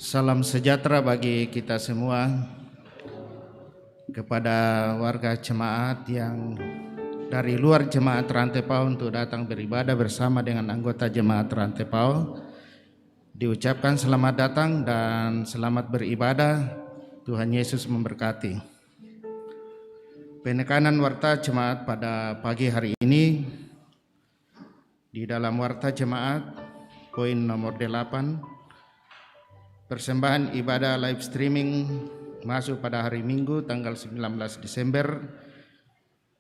Salam sejahtera bagi kita semua, kepada warga jemaat yang dari luar jemaat Rantepau untuk datang beribadah bersama dengan anggota jemaat Rantepau. Diucapkan selamat datang dan selamat beribadah. Tuhan Yesus memberkati. Penekanan warta jemaat pada pagi hari ini di dalam warta jemaat poin nomor 8, persembahan ibadah live streaming masuk pada hari Minggu tanggal 19 Desember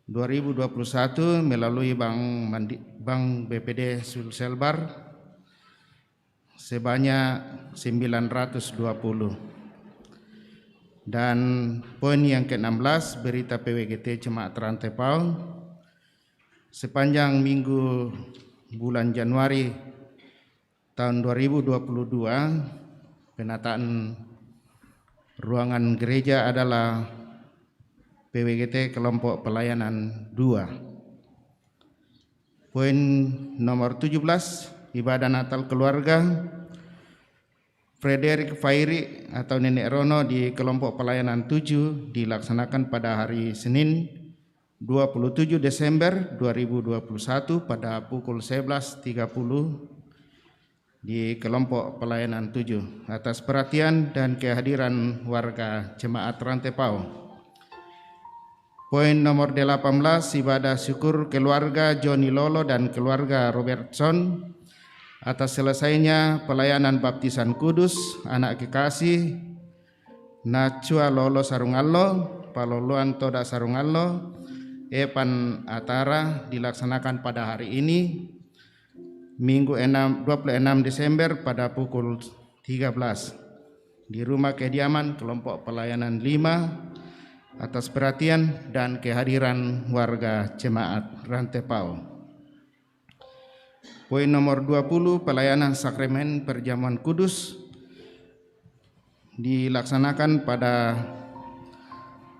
2021 melalui Bank BPD Sulselbar sebanyak 920. Dan poin yang ke-16, berita PWGT Jemaat Rantepau sepanjang minggu bulan Januari tahun 2022. Penataan ruangan gereja adalah PWGT kelompok pelayanan 2. Poin nomor 17, ibadah Natal keluarga Frederick Fairi atau Nenek Rono di kelompok pelayanan 7 dilaksanakan pada hari Senin 27 Desember 2021 pada pukul 11.30 di kelompok pelayanan 7 atas perhatian dan kehadiran warga jemaat Rantepau. Poin nomor 18, ibadah syukur keluarga Johnny Lolo dan keluarga Robertson atas selesainya pelayanan baptisan kudus anak kekasih Nachua Lolo Sarungallo, Paloluan Toda Sarungallo, Epan Atara dilaksanakan pada hari ini Minggu 26 Desember pada pukul 13 di rumah kediaman kelompok pelayanan 5 atas perhatian dan kehadiran warga jemaat Rantepau. Poin nomor 20, pelayanan sakramen perjamuan kudus dilaksanakan pada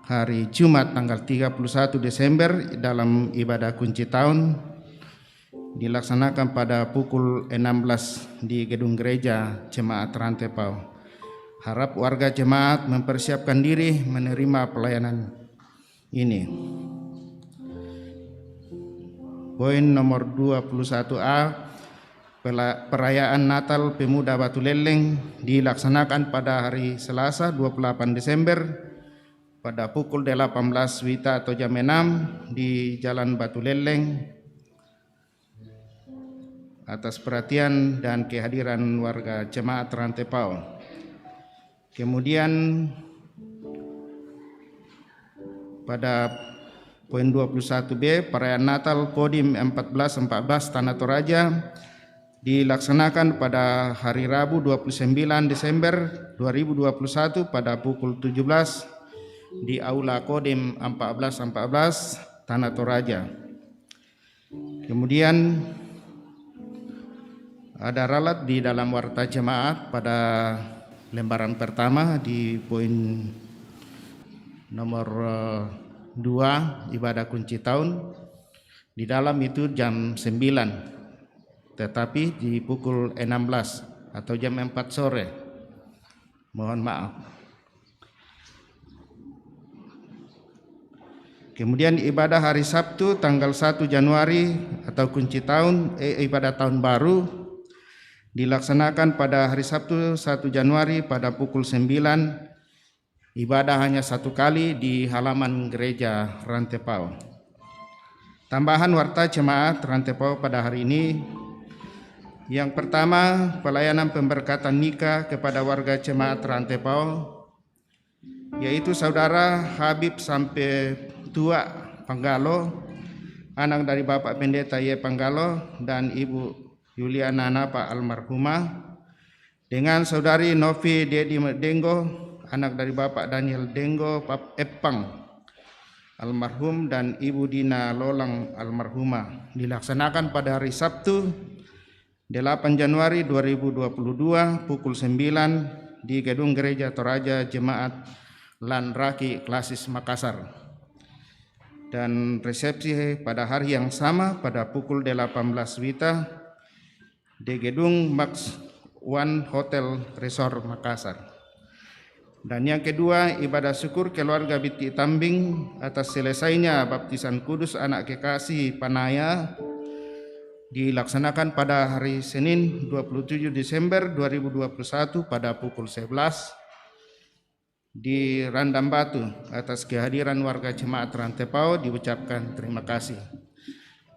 hari Jumat tanggal 31 Desember dalam ibadah kunci tahun dilaksanakan pada pukul 16 di gedung gereja jemaat Rantepau. Harap warga jemaat mempersiapkan diri menerima pelayanan ini. Poin nomor 21A, perayaan Natal Pemuda Batu Leleng dilaksanakan pada hari Selasa 28 Desember pada pukul 18 WITA atau jam 6 di Jalan Batu Leleng atas perhatian dan kehadiran warga jemaat Rantepau. Kemudian pada poin 21B, perayaan Natal Kodim 1414 Tanah Toraja dilaksanakan pada hari Rabu 29 Desember 2021 pada pukul 17 di Aula Kodim 1414 Tanah Toraja. Kemudian ada ralat di dalam warta jemaat pada lembaran pertama di poin nomor 2 ibadah kunci tahun. Di dalam itu jam 9 tetapi di pukul 16 atau jam 4 sore. Mohon maaf. Kemudian ibadah hari Sabtu tanggal 1 Januari atau kunci tahun ibadah tahun baru dilaksanakan pada hari Sabtu 1 Januari pada pukul 9. Ibadah hanya satu kali di halaman gereja Rantepau. Tambahan warta jemaat Rantepau pada hari ini. Yang pertama, pelayanan pemberkatan nikah kepada warga jemaat Rantepau, yaitu saudara Habib sampai tua Panggalo, anak dari Bapak Pendeta Ye Panggalo dan Ibu Yuliana Napa almarhumah, dengan saudari Novi Dedi Denggo, anak dari Bapak Daniel Denggo Epang almarhum, dan Ibu Dina Lolang almarhumah, dilaksanakan pada hari Sabtu 8 Januari 2022 pukul 9 di gedung gereja Toraja Jemaat Lanraki Klasis Makassar. Dan resepsi pada hari yang sama pada pukul 18 WITA di gedung Max One Hotel Resort Makassar. Dan yang kedua, ibadah syukur keluarga Biti Tambing atas selesainya baptisan kudus anak kekasih Panaya dilaksanakan pada hari Senin 27 Desember 2021 pada pukul 11 di Randam Batu. Atas kehadiran warga jemaat Rantepao diucapkan terima kasih.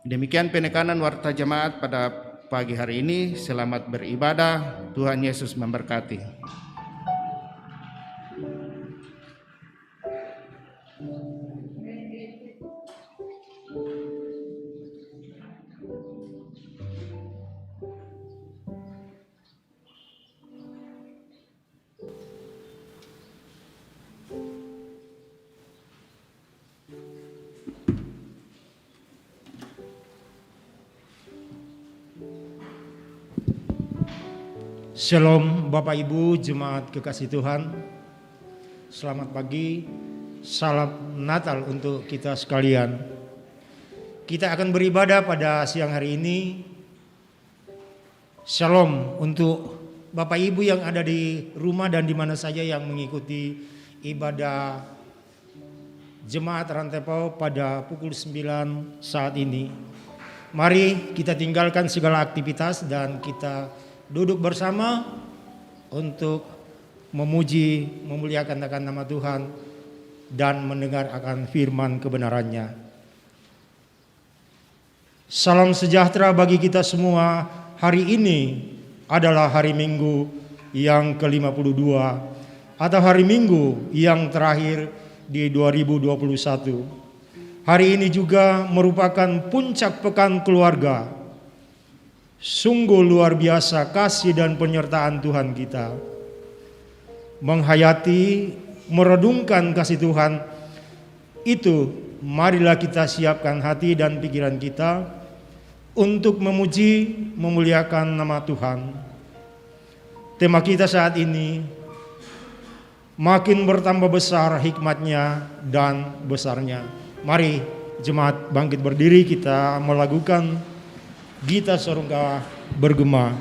Demikian penekanan warta jemaat pada pagi hari ini. Selamat beribadah. Tuhan Yesus memberkati. Shalom Bapak Ibu Jemaat kekasih Tuhan. Selamat pagi, salam Natal untuk kita sekalian. Kita akan beribadah pada siang hari ini. Shalom untuk Bapak Ibu yang ada di rumah dan di mana saja yang mengikuti ibadah Jemaat Rantepao pada pukul 9 saat ini. Mari kita tinggalkan segala aktivitas dan kita duduk bersama untuk memuji, memuliakan akan nama Tuhan dan mendengar akan firman kebenarannya. Salam sejahtera bagi kita semua. Hari ini adalah hari Minggu yang ke-52 atau hari Minggu yang terakhir di 2021. Hari ini juga merupakan puncak pekan keluarga. Sungguh luar biasa kasih dan penyertaan Tuhan kita. Menghayati, meredungkan kasih Tuhan itu, marilah kita siapkan hati dan pikiran kita untuk memuji, memuliakan nama Tuhan. Tema kita saat ini, makin bertambah besar hikmatnya dan besarnya. Mari jemaat bangkit berdiri, kita melakukan Gita Sorga bergema.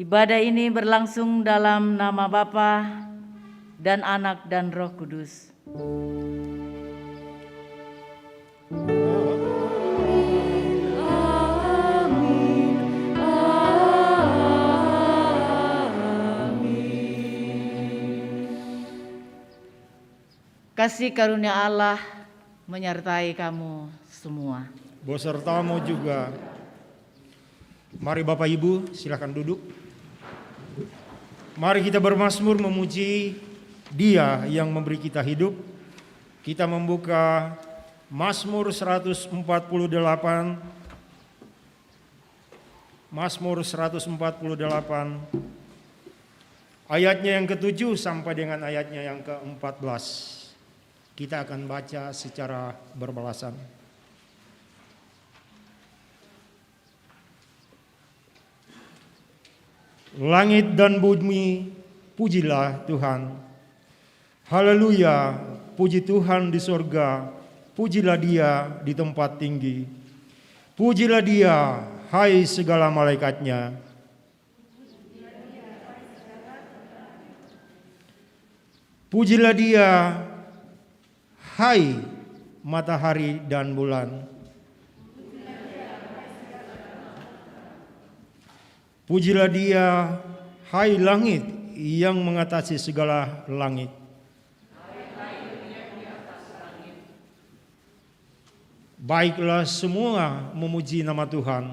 Ibadah ini berlangsung dalam nama Bapa dan Anak dan Roh Kudus. Kasih karunia Allah menyertai kamu semua. Besertamu juga. Mari Bapak Ibu silakan duduk. Mari kita bermazmur memuji Dia yang memberi kita hidup Kita membuka Mazmur 148. Mazmur 148 ayatnya yang ke-7 sampai dengan ayatnya yang ke-14. Kita akan baca secara berbalasan. Langit dan bumi, pujilah Tuhan. Haleluya, puji Tuhan di sorga, pujilah Dia di tempat tinggi. Pujilah Dia, hai segala malaikatnya. Pujilah Dia, hai matahari dan bulan. Pujilah Dia, hai langit yang mengatasi segala langit. Baiklah semua memuji nama Tuhan.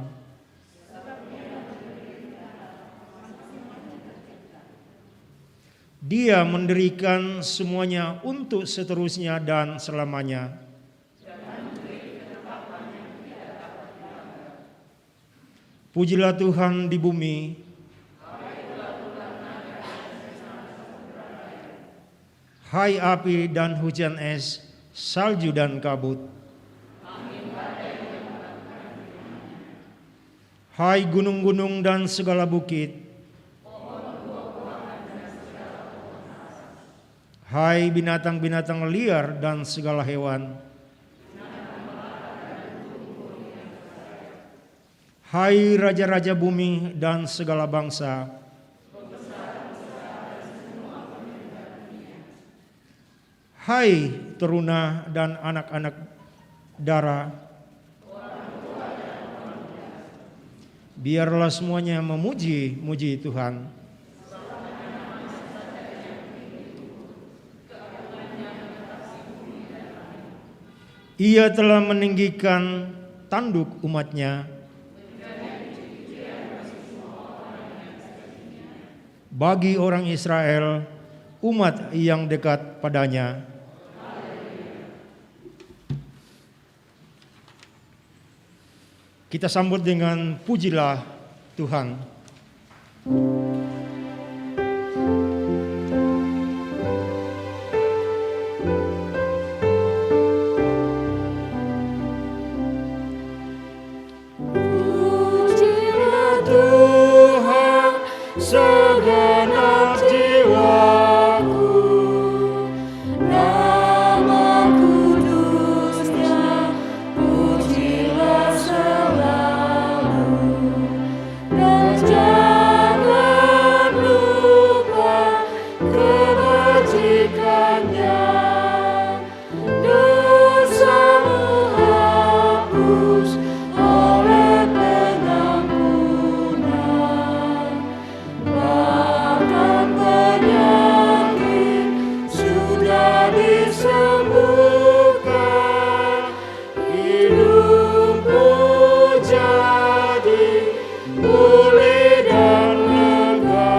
Dia mendirikan semuanya untuk seterusnya dan selamanya. Pujilah Tuhan di bumi. Hai api dan hujan es, salju dan kabut. Hai gunung-gunung dan segala bukit. Hai binatang-binatang liar dan segala hewan. Hai raja-raja bumi dan segala bangsa. Hai teruna dan anak-anak dara. Biarlah semuanya memuji Tuhan. Ia telah meninggikan tanduk umatnya. Bagi orang Israel, umat yang dekat padanya. Kita sambut dengan pujilah Tuhan. Pujilah Tuhan segenap jiwaku, nama kudusnya pujilah selalu, dan jangan lupa kebajikannya, dosamu hapus oleh pengampunan, bahkan penyakit sudah disembuhkan, hidupmu jadi pulih dan lega.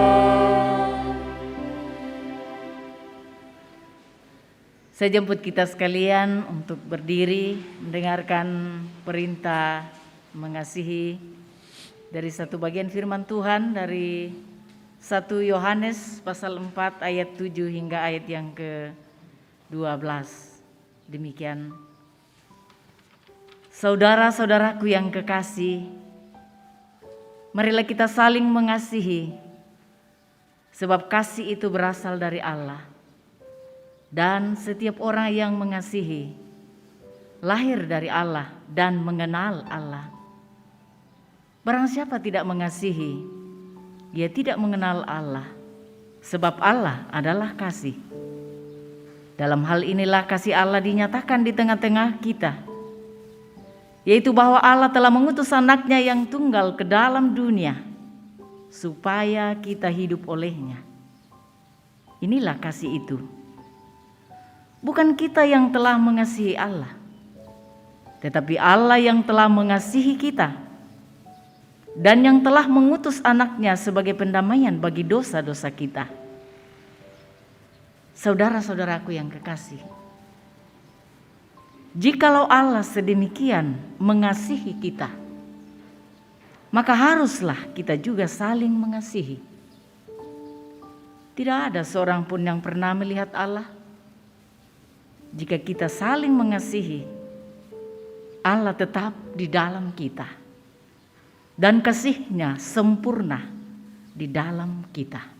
Saya jemput kita sekalian untuk berdiri mendengarkan perintah mengasihi dari satu bagian firman Tuhan dari 1 Yohanes pasal 4 ayat 7 hingga ayat yang ke-12. Demikian. Saudara-saudaraku yang kekasih, marilah kita saling mengasihi, sebab kasih itu berasal dari Allah. Dan setiap orang yang mengasihi lahir dari Allah dan mengenal Allah. Barang siapa tidak mengasihi, ia tidak mengenal Allah, sebab Allah adalah kasih. Dalam hal inilah kasih Allah dinyatakan di tengah-tengah kita, yaitu bahwa Allah telah mengutus anaknya yang tunggal ke dalam dunia, supaya kita hidup olehnya. Inilah kasih itu. Bukan kita yang telah mengasihi Allah, tetapi Allah yang telah mengasihi kita dan yang telah mengutus anaknya sebagai pendamaian bagi dosa-dosa kita. Saudara-saudaraku yang kekasih, Jikalau Allah sedemikian mengasihi kita, maka haruslah kita juga saling mengasihi. Tidak ada seorang pun yang pernah melihat Allah. Jika kita saling mengasihi, Allah tetap di dalam kita, dan kasih-Nya sempurna di dalam kita.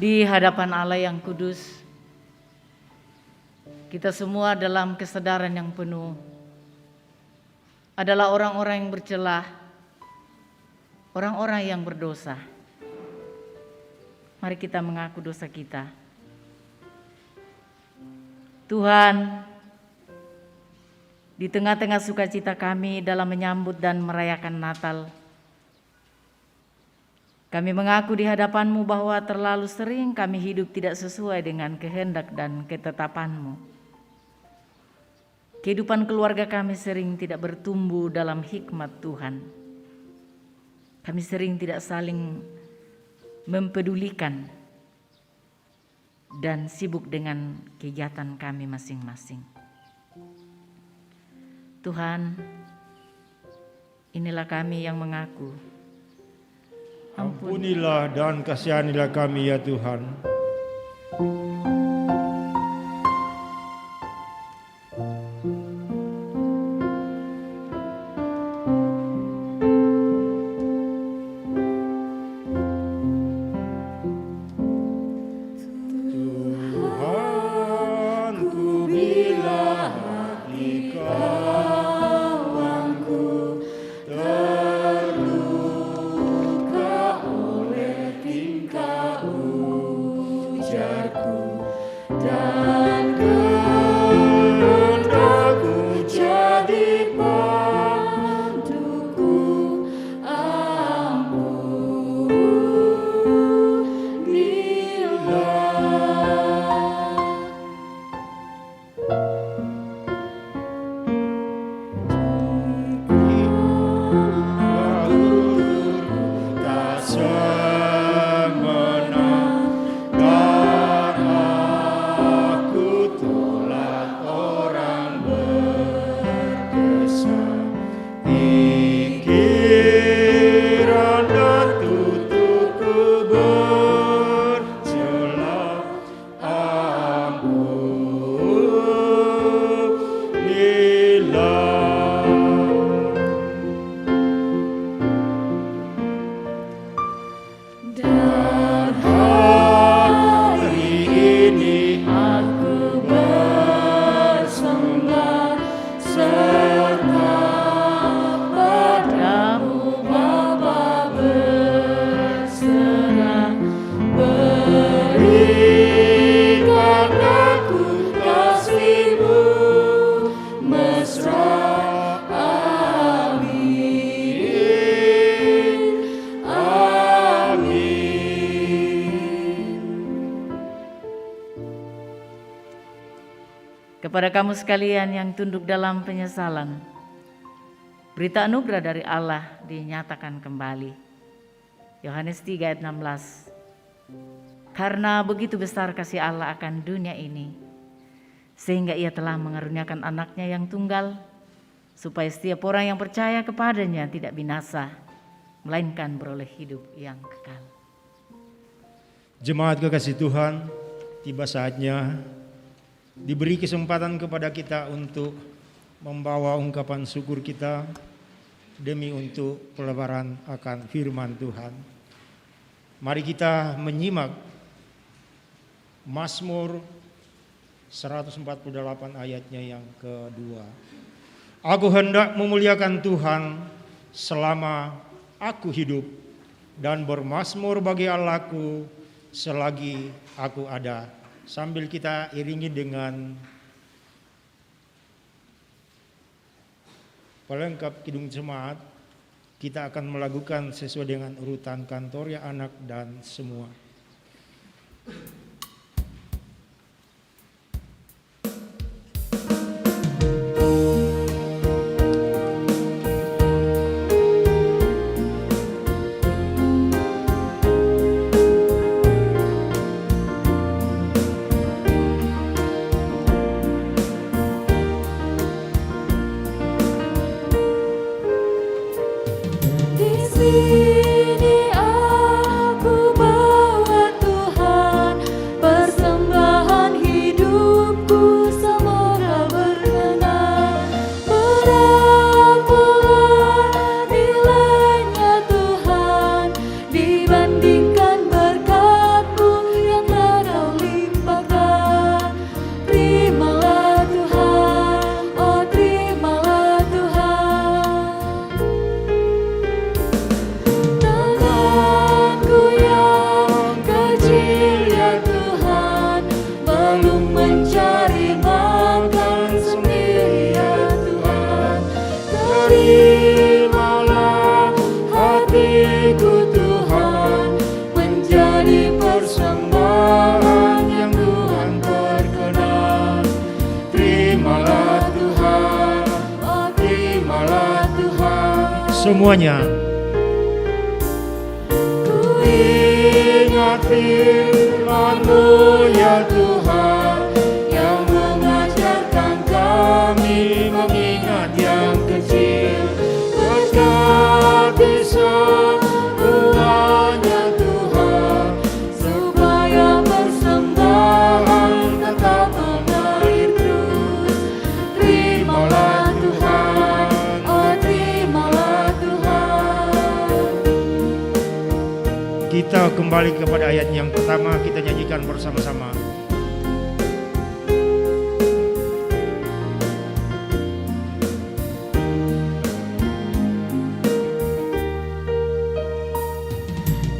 Di hadapan Allah yang kudus, kita semua dalam kesadaran yang penuh adalah orang-orang yang bercelah, orang-orang yang berdosa. Mari kita mengaku dosa kita. Tuhan, di tengah-tengah sukacita kami dalam menyambut dan merayakan Natal, kami mengaku di hadapan-Mu bahwa terlalu sering kami hidup tidak sesuai dengan kehendak dan ketetapan-Mu. Kehidupan keluarga kami sering tidak bertumbuh dalam hikmat Tuhan. Kami sering tidak saling mempedulikan dan sibuk dengan kegiatan kami masing-masing. Tuhan, inilah kami yang mengaku. Ampunilah dan kasihanilah kami ya Tuhan. Tak semena dan aku tolak orang berdosa. Pikiran dan tutuku bercela, ampunilah. Dan hari ini aku bersembah serta padamu Bapa berserah. Berikan aku kasih-Mu mesra. Amin. Amin. Kepada kamu sekalian yang tunduk dalam penyesalan, berita anugerah dari Allah dinyatakan kembali. Yohanes 3 ayat 16. Karena begitu besar kasih Allah akan dunia ini, sehingga Ia telah mengaruniakan anaknya yang tunggal, supaya setiap orang yang percaya kepadanya tidak binasa, melainkan beroleh hidup yang kekal. Jemaat kekasih Tuhan, tiba saatnya diberi kesempatan kepada kita untuk membawa ungkapan syukur kita demi untuk pelebaran akan firman Tuhan. Mari kita menyimak Mazmur 148 ayatnya yang kedua. Aku hendak memuliakan Tuhan selama aku hidup, dan bermazmur bagi Allahku selagi aku ada. Sambil kita iringi dengan pelengkap Kidung Jemaat, kita akan melakukan sesuai dengan urutan kantor ya anak dan semua. Di sini aku bawa Tuhan persembahan hidupku, semoga berkenan. Berapalah nilainya Tuhan dibandingkan berkat-Mu yang telah Kau limpahkan. Terimalah Tuhan, oh terimalah Tuhan. Tanganku yang kecil ya Tuhan, belum mencari makan sendiri ya Tuhan. Terimalah hatiku Tuhan, menjadi persembahan yang Tuhan berkenan. Terimalah Tuhan, oh terimalah Tuhan. Semuanya. Ku ingat firman-Mu ya Tuhan, yang mengajarkan kami mengingat yang kecil. Berkati semuanya Tuhan, supaya persembahan tetap mengalir terus. Terimalah Tuhan, oh terimalah Tuhan. Kita kembali kepada ayat yang pertama, kita nyanyikan bersama-sama.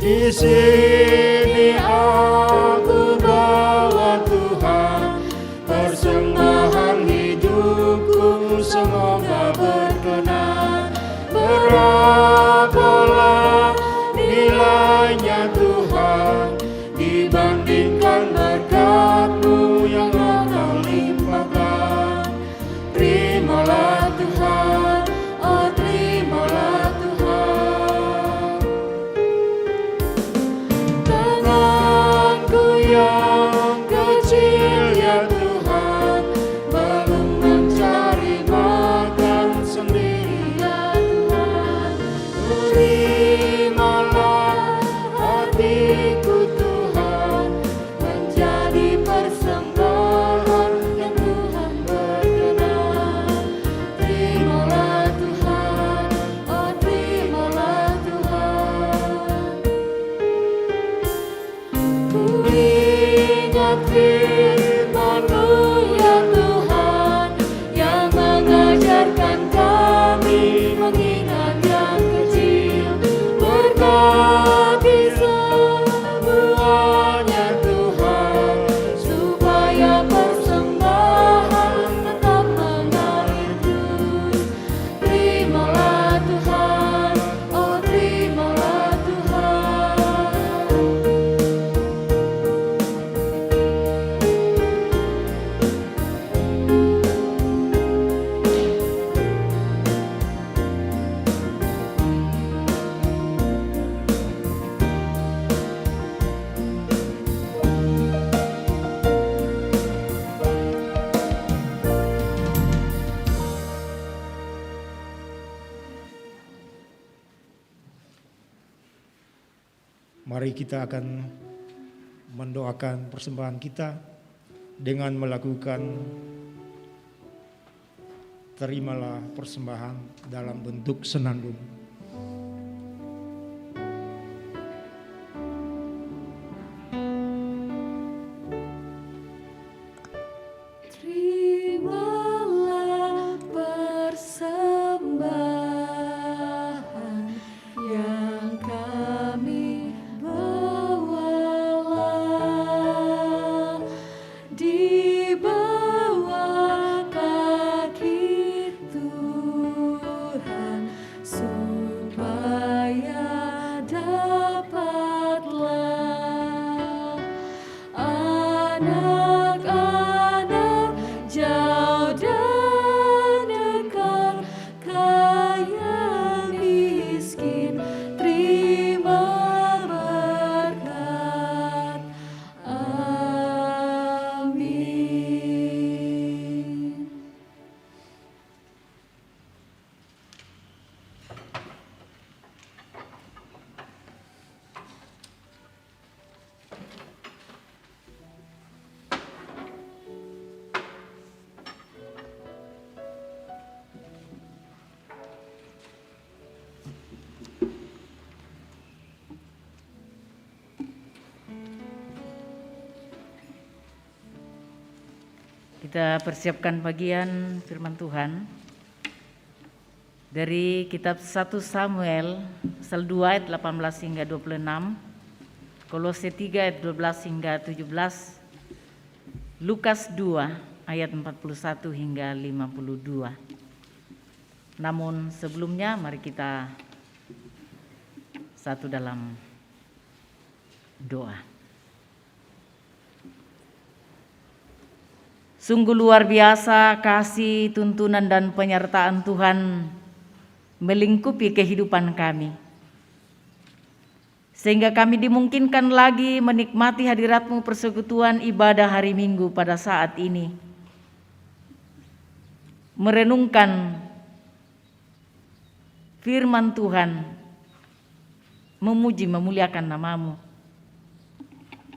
Di sini aku bawa Tuhan persembahan hidupku, semoga berkenan. Berapalah nilainya Tuhan dibandingkan berkat-Mu yang Kau limpahkan. Mari kita akan mendoakan persembahan kita dengan melakukan terimalah persembahan dalam bentuk senandung. Terimalah persembahan yang kami bawalah di bawah kaki Tuhan, supaya dapatlah anak-anak jauh dan dekat, kaya miskin, terima berkat. Amin. Kita persiapkan bagian firman Tuhan dari kitab 1 Samuel pasal 2 ayat 18 hingga 26, Kolose 3 ayat 12 hingga 17, Lukas 2 ayat 41 hingga 52. Namun sebelumnya mari kita satu dalam doa. Sungguh luar biasa kasih, tuntunan dan penyertaan Tuhan melingkupi kehidupan kami, sehingga kami dimungkinkan lagi menikmati hadirat-Mu persekutuan ibadah hari Minggu pada saat ini, merenungkan firman Tuhan, memuji memuliakan nama-Mu.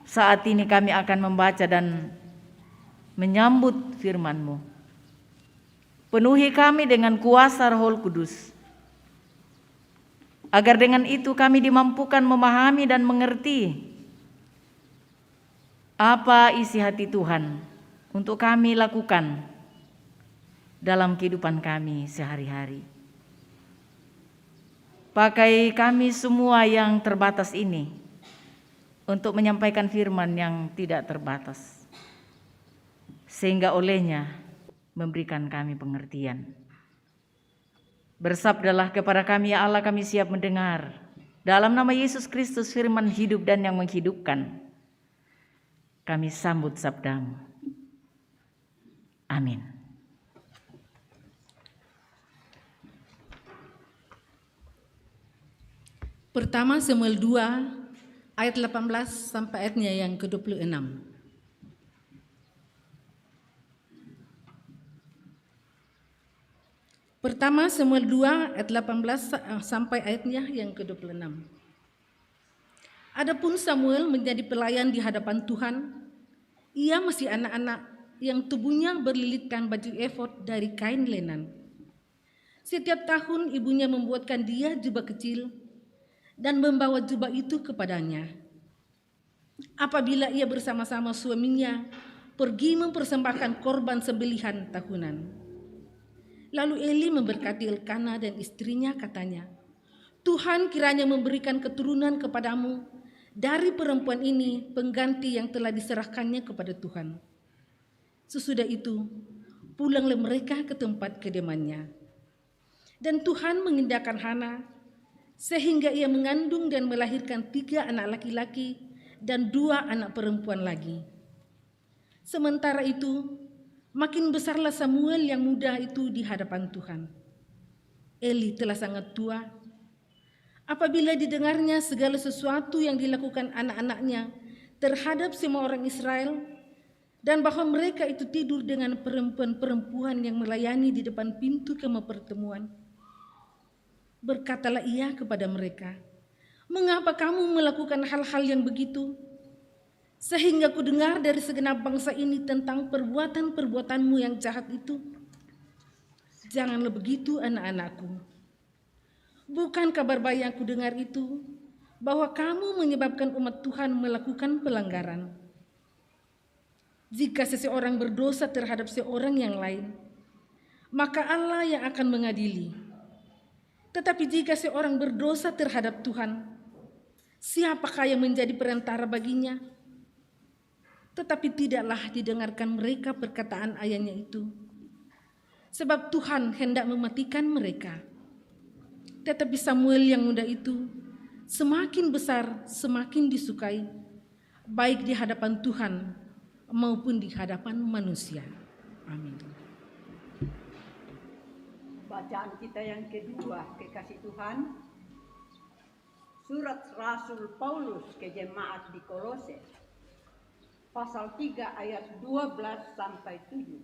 Saat ini kami akan membaca dan menyambut firman-Mu. Penuhi kami dengan kuasa Roh Kudus, agar dengan itu kami dimampukan memahami dan mengerti apa isi hati Tuhan untuk kami lakukan dalam kehidupan kami sehari-hari. Pakai kami semua yang terbatas ini untuk menyampaikan firman yang tidak terbatas, sehingga olehnya memberikan kami pengertian. Bersabdalah kepada kami ya Allah, kami siap mendengar. Dalam nama Yesus Kristus, firman hidup dan yang menghidupkan, kami sambut sabda-Mu. Amin. Pertama Samuel 2 ayat 18 sampai ayatnya yang ke-26. Pertama Samuel 2 ayat 18 sampai ayatnya yang ke-26. Adapun Samuel menjadi pelayan di hadapan Tuhan, ia masih anak-anak yang tubuhnya berlilitkan baju efod dari kain lenan. Setiap tahun ibunya membuatkan dia jubah kecil dan membawa jubah itu kepadanya. Apabila ia bersama-sama suaminya pergi mempersembahkan korban sembelihan tahunan. Lalu Eli memberkati Elkana dan istrinya, katanya, Tuhan kiranya memberikan keturunan kepadamu dari perempuan ini pengganti yang telah diserahkannya kepada Tuhan. Sesudah itu, pulanglah mereka ke tempat kediamannya. Dan Tuhan mengindahkan Hana, sehingga ia mengandung dan melahirkan 3 anak laki-laki dan 2 anak perempuan lagi. Sementara itu, makin besarlah Samuel yang muda itu di hadapan Tuhan. Eli telah sangat tua. Apabila didengarnya segala sesuatu yang dilakukan anak-anaknya terhadap semua orang Israel, dan bahwa mereka itu tidur dengan perempuan-perempuan yang melayani di depan pintu kemah pertemuan, berkatalah ia kepada mereka, Mengapa kamu melakukan hal-hal yang begitu? Sehingga ku dengar dari segenap bangsa ini tentang perbuatan-perbuatanmu yang jahat itu. Janganlah begitu, anak-anakku. Bukan kabar baik yang ku dengar itu, bahwa kamu menyebabkan umat Tuhan melakukan pelanggaran. Jika seseorang berdosa terhadap seorang yang lain, maka Allah yang akan mengadili. Tetapi jika seorang berdosa terhadap Tuhan, siapakah yang menjadi perantara baginya? Tetapi tidaklah didengarkan mereka perkataan ayahnya itu, sebab Tuhan hendak mematikan mereka. Tetapi Samuel yang muda itu semakin besar, semakin disukai, baik di hadapan Tuhan maupun di hadapan manusia. Amin. Bacaan kita yang kedua, kekasih Tuhan, surat Rasul Paulus ke jemaat di Kolose, pasal 3 ayat 12 sampai 17.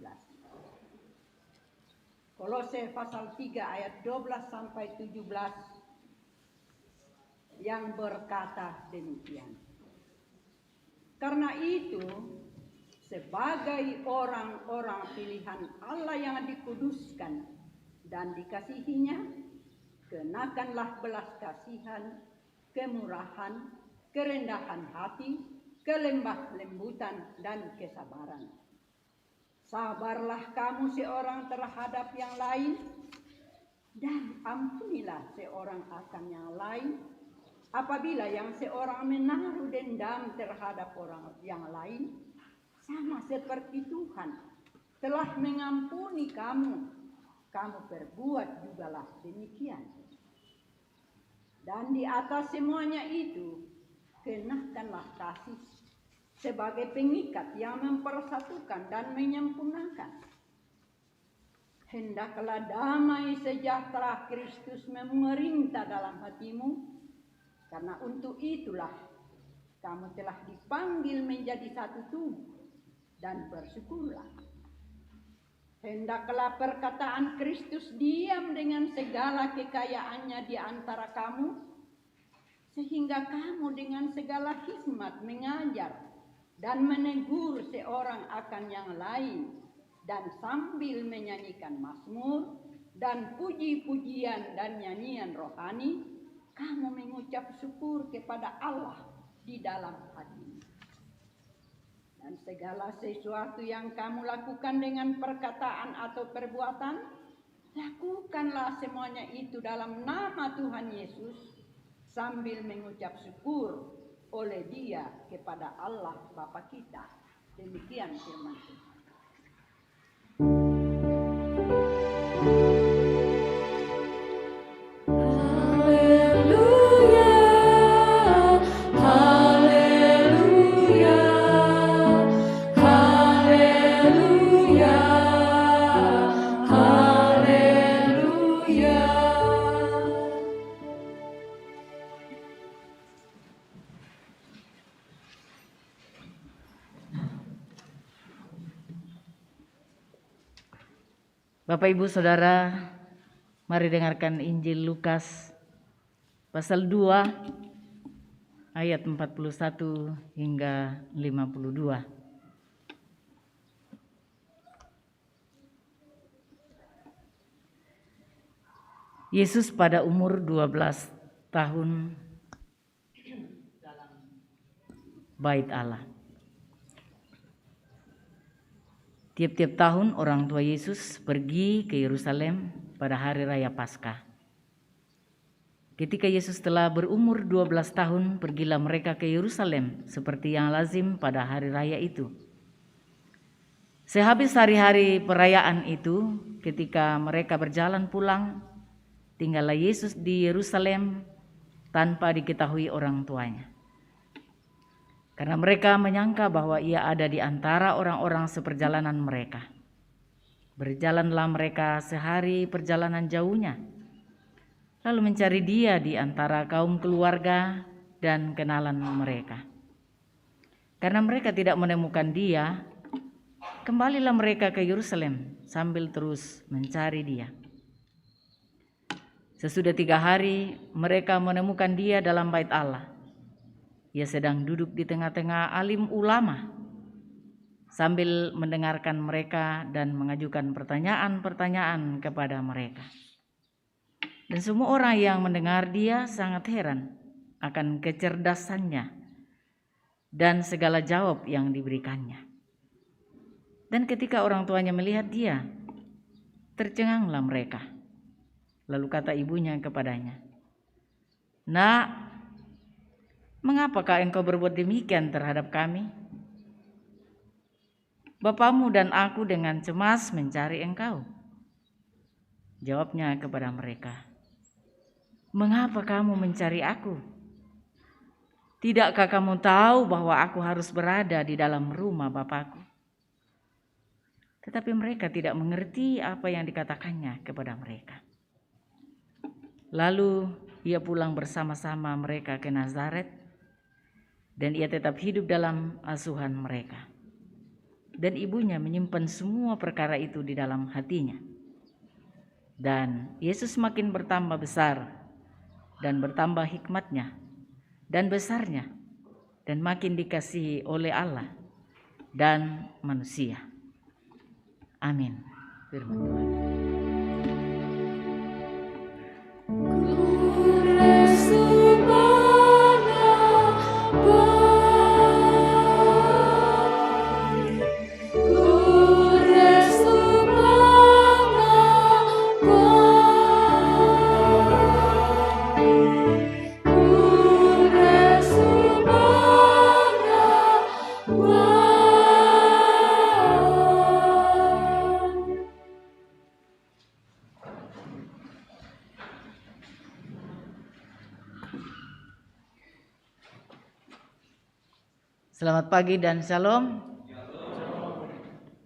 Kolose pasal 3 ayat 12 sampai 17 yang berkata demikian. Karena itu, sebagai orang-orang pilihan Allah yang dikuduskan dan dikasihinya, kenakanlah belas kasihan, kemurahan, kerendahan hati, kelembah lembutan, dan kesabaran. Sabarlah kamu seorang terhadap yang lain, dan ampunilah seorang akan yang lain, apabila yang seorang menaruh dendam terhadap orang yang lain, sama seperti Tuhan telah mengampuni kamu, kamu perbuat jugalah demikian. Dan di atas semuanya itu, kenakanlah kasih sebagai pengikat yang mempersatukan dan menyempurnakan. Hendaklah damai sejahtera Kristus memerintah dalam hatimu, karena untuk itulah kamu telah dipanggil menjadi satu tubuh, dan bersyukurlah. Hendaklah perkataan Kristus diam dengan segala kekayaannya di antara kamu, sehingga kamu dengan segala hikmat mengajar dan menegur seorang akan yang lain, dan sambil menyanyikan mazmur dan puji-pujian dan nyanyian rohani, kamu mengucap syukur kepada Allah di dalam hatimu. Dan segala sesuatu yang kamu lakukan dengan perkataan atau perbuatan, lakukanlah semuanya itu dalam nama Tuhan Yesus, sambil mengucap syukur oleh Dia kepada Allah Bapa kita. Demikian firman Tuhan. Bapak Ibu Saudara, mari dengarkan Injil Lukas pasal 2 ayat 41 hingga 52. Yesus pada umur 12 tahun dalam Bait Allah. Tiap-tiap tahun orang tua Yesus pergi ke Yerusalem pada hari raya Paskah. Ketika Yesus telah berumur 12 tahun, pergilah mereka ke Yerusalem seperti yang lazim pada hari raya itu. Sehabis hari-hari perayaan itu, ketika mereka berjalan pulang, tinggallah Yesus di Yerusalem tanpa diketahui orang tuanya. Karena mereka menyangka bahwa Ia ada di antara orang-orang seperjalanan mereka. Berjalanlah mereka sehari perjalanan jauhnya, lalu mencari Dia di antara kaum keluarga dan kenalan mereka. Karena mereka tidak menemukan Dia, kembalilah mereka ke Yerusalem sambil terus mencari Dia. Sesudah 3 hari mereka menemukan dia dalam bait Allah. Ia sedang duduk di tengah-tengah alim ulama sambil mendengarkan mereka dan mengajukan pertanyaan-pertanyaan kepada mereka. Dan semua orang yang mendengar dia sangat heran akan kecerdasannya dan segala jawab yang diberikannya. Dan ketika orang tuanya melihat dia, tercenganglah mereka. Lalu kata ibunya kepadanya, "Nak, mengapakah engkau berbuat demikian terhadap kami? Bapamu dan aku dengan cemas mencari engkau." Jawabnya kepada mereka, "Mengapa kamu mencari aku? Tidakkah kamu tahu bahwa aku harus berada di dalam rumah Bapakku?" Tetapi mereka tidak mengerti apa yang dikatakannya kepada mereka. Lalu ia pulang bersama-sama mereka ke Nazaret, dan ia tetap hidup dalam asuhan mereka. Dan ibunya menyimpan semua perkara itu di dalam hatinya. Dan Yesus makin bertambah besar dan bertambah hikmatnya dan besarnya, dan makin dikasihi oleh Allah dan manusia. Amin. Firman Tuhan. Selamat pagi dan shalom.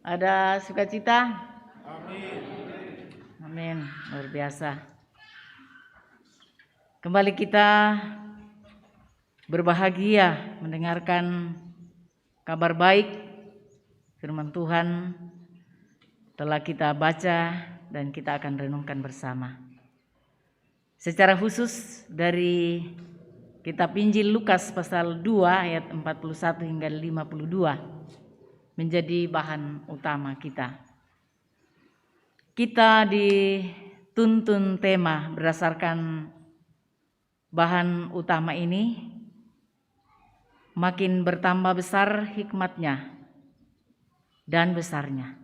Ada sukacita? Amin. Luar biasa. Kembali kita berbahagia mendengarkan kabar baik firman Tuhan telah kita baca dan kita akan renungkan bersama. Secara khusus dari Kitab Injil Lukas pasal 2 ayat 41 hingga 52 menjadi bahan utama kita. Kita dituntun tema berdasarkan bahan utama ini, makin bertambah besar hikmatnya dan besarnya.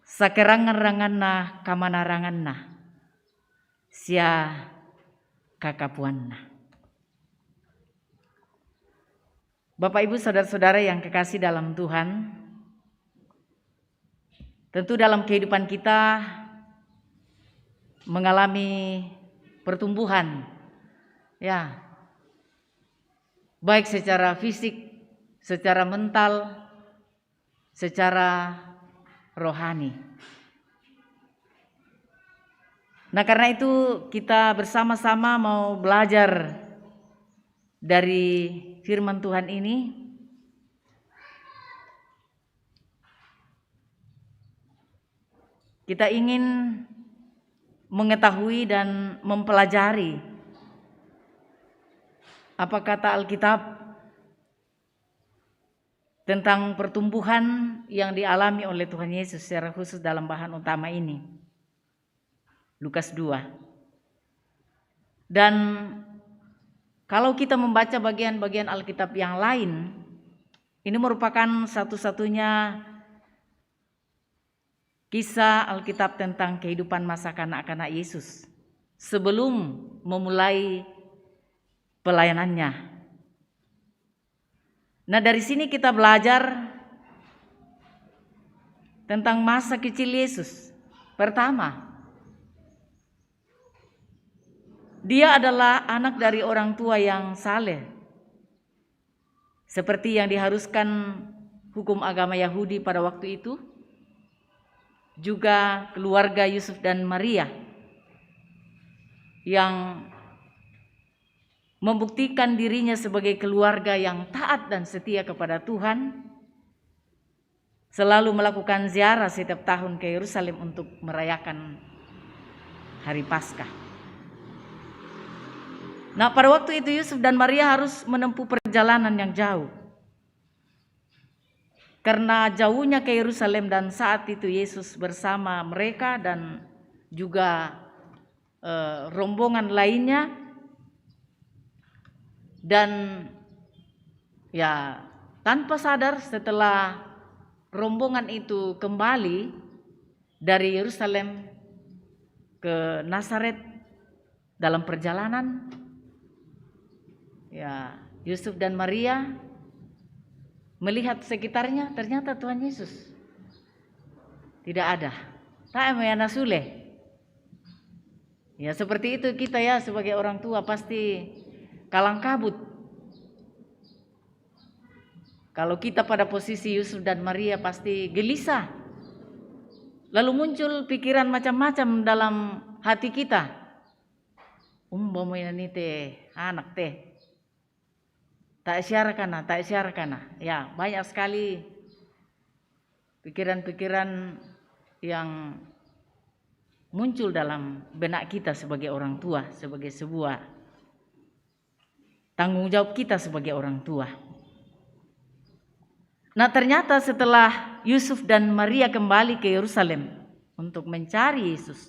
Sakerangan-ranganna kamanaranganna sia kakapuanna. Bapak Ibu saudara-saudara yang kekasih dalam Tuhan, tentu dalam kehidupan kita mengalami pertumbuhan, ya, baik secara fisik, secara mental, secara rohani. Nah, karena itu kita bersama-sama mau belajar dari firman Tuhan ini. Kita ingin mengetahui dan mempelajari apa kata Alkitab tentang pertumbuhan yang dialami oleh Tuhan Yesus secara khusus dalam bahan utama ini. Lukas 2. Dan kalau kita membaca bagian-bagian Alkitab yang lain, ini merupakan satu-satunya kisah Alkitab tentang kehidupan masa kanak-kanak Yesus sebelum memulai pelayanannya. Nah, dari sini kita belajar tentang masa kecil Yesus. Pertama, dia adalah anak dari orang tua yang saleh, seperti yang diharuskan hukum agama Yahudi pada waktu itu. Juga keluarga Yusuf dan Maria yang membuktikan dirinya sebagai keluarga yang taat dan setia kepada Tuhan, selalu melakukan ziarah setiap tahun ke Yerusalem untuk merayakan hari Paskah. Nah, pada waktu itu Yusuf dan Maria harus menempuh perjalanan yang jauh. Karena jauhnya ke Yerusalem, dan saat itu Yesus bersama mereka dan juga rombongan lainnya. Dan ya, tanpa sadar setelah rombongan itu kembali dari Yerusalem ke Nazaret dalam perjalanan, ya, Yusuf dan Maria melihat sekitarnya, ternyata Tuhan Yesus tidak ada. Tak mayana sule. Ya, seperti itu kita ya sebagai orang tua pasti kalang kabut. Kalau kita pada posisi Yusuf dan Maria pasti gelisah. Lalu muncul pikiran macam-macam dalam hati kita. Umpamanya teh anak teh tak siarkana. Ya, banyak sekali pikiran-pikiran yang muncul dalam benak kita sebagai orang tua, sebagai sebuah tanggung jawab kita sebagai orang tua. Nah, ternyata setelah Yusuf dan Maria kembali ke Yerusalem untuk mencari Yesus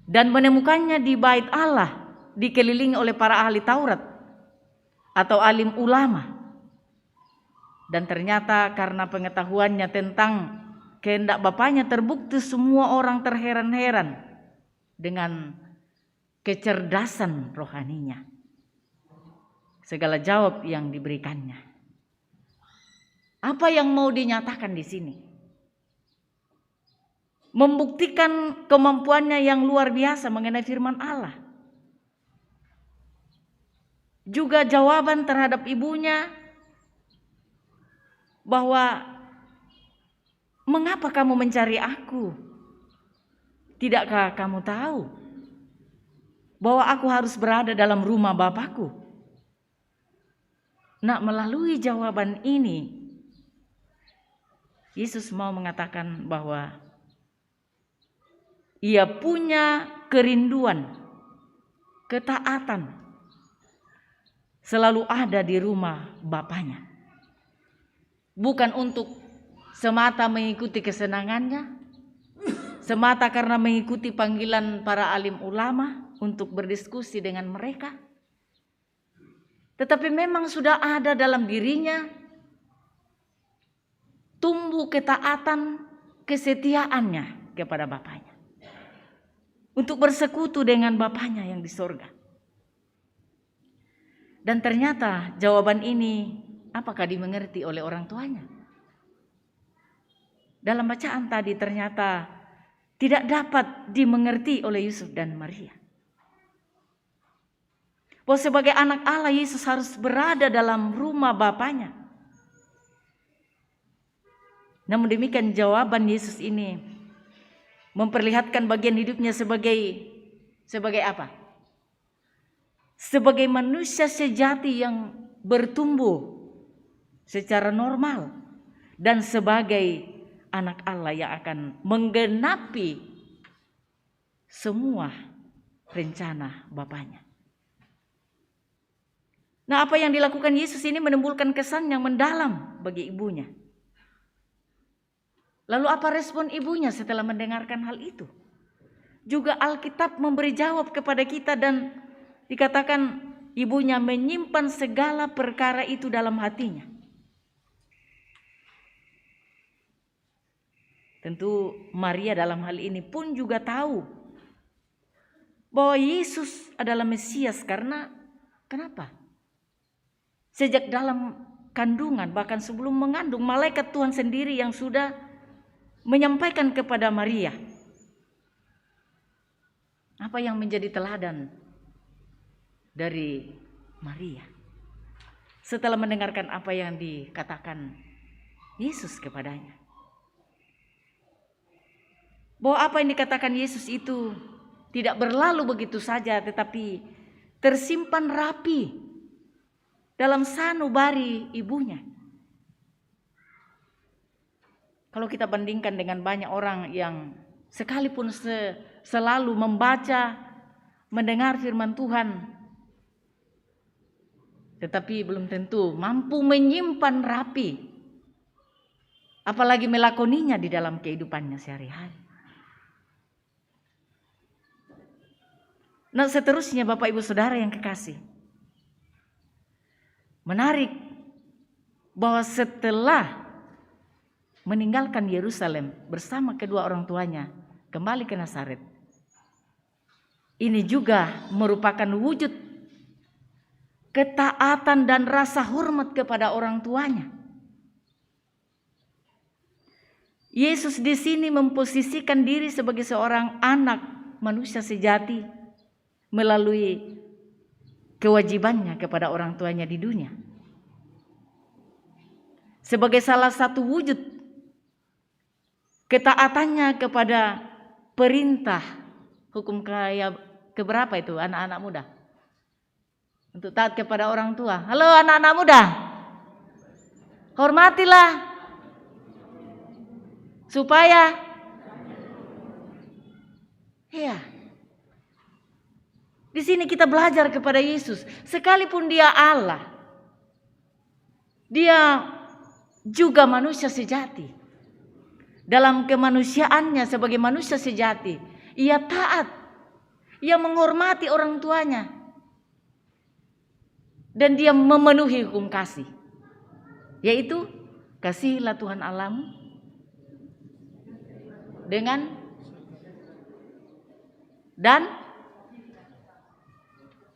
dan menemukannya di bait Allah, dikelilingi oleh para ahli Taurat atau alim ulama. Dan ternyata karena pengetahuannya tentang kehendak Bapaknya, terbukti semua orang terheran-heran dengan kecerdasan rohaninya, segala jawab yang diberikannya. Apa yang mau dinyatakan di sini? Membuktikan kemampuannya yang luar biasa mengenai firman Allah. Juga jawaban terhadap ibunya bahwa mengapa kamu mencari aku? Tidakkah kamu tahu bahwa aku harus berada dalam rumah Bapakku? Nah, melalui jawaban ini Yesus mau mengatakan bahwa ia punya kerinduan, ketaatan selalu ada di rumah Bapaknya. Bukan untuk semata mengikuti kesenangannya, semata karena mengikuti panggilan para alim ulama untuk berdiskusi dengan mereka, tetapi memang sudah ada dalam dirinya tumbuh ketaatan, kesetiaannya kepada Bapaknya, untuk bersekutu dengan Bapaknya yang di sorga. Dan ternyata jawaban ini apakah dimengerti oleh orang tuanya? Dalam bacaan tadi ternyata tidak dapat dimengerti oleh Yusuf dan Maria. Bahwa sebagai anak Allah, Yesus harus berada dalam rumah Bapaknya. Namun demikian jawaban Yesus ini memperlihatkan bagian hidupnya sebagai apa? Sebagai manusia sejati yang bertumbuh secara normal, dan sebagai anak Allah yang akan menggenapi semua rencana Bapaknya. Nah, apa yang dilakukan Yesus ini menimbulkan kesan yang mendalam bagi ibunya. Lalu apa respon ibunya setelah mendengarkan hal itu? Juga Alkitab memberi jawab kepada kita, dan dikatakan ibunya menyimpan segala perkara itu dalam hatinya. Tentu Maria dalam hal ini pun juga tahu bahwa Yesus adalah Mesias. Karena kenapa? Sejak dalam kandungan, bahkan sebelum mengandung, malaikat Tuhan sendiri yang sudah menyampaikan kepada Maria apa yang menjadi teladan dari Maria setelah mendengarkan apa yang dikatakan Yesus kepadanya. Bahwa apa yang dikatakan Yesus itu tidak berlalu begitu saja, tetapi tersimpan rapi dalam sanubari ibunya. Kalau kita bandingkan dengan banyak orang yang sekalipun selalu membaca, mendengar firman Tuhan, tetapi belum tentu mampu menyimpan rapi, apalagi melakoninya di dalam kehidupannya sehari-hari. Nah, seterusnya Bapak Ibu Saudara yang kekasih, menarik bahwa setelah meninggalkan Yerusalem bersama kedua orang tuanya kembali ke Nazaret, ini juga merupakan wujud ketaatan dan rasa hormat kepada orang tuanya. Yesus di sini memposisikan diri sebagai seorang anak manusia sejati melalui kewajibannya kepada orang tuanya di dunia. Sebagai salah satu wujud ketaatannya kepada perintah hukum keberapa itu anak-anak muda? Untuk taat kepada orang tua. Halo anak-anak muda, hormatilah supaya ya. Di sini kita belajar kepada Yesus, sekalipun dia Allah, dia juga manusia sejati. Dalam kemanusiaannya sebagai manusia sejati, ia taat, ia menghormati orang tuanya, dan dia memenuhi hukum kasih, yaitu kasihilah Tuhan Allahmu dengan dan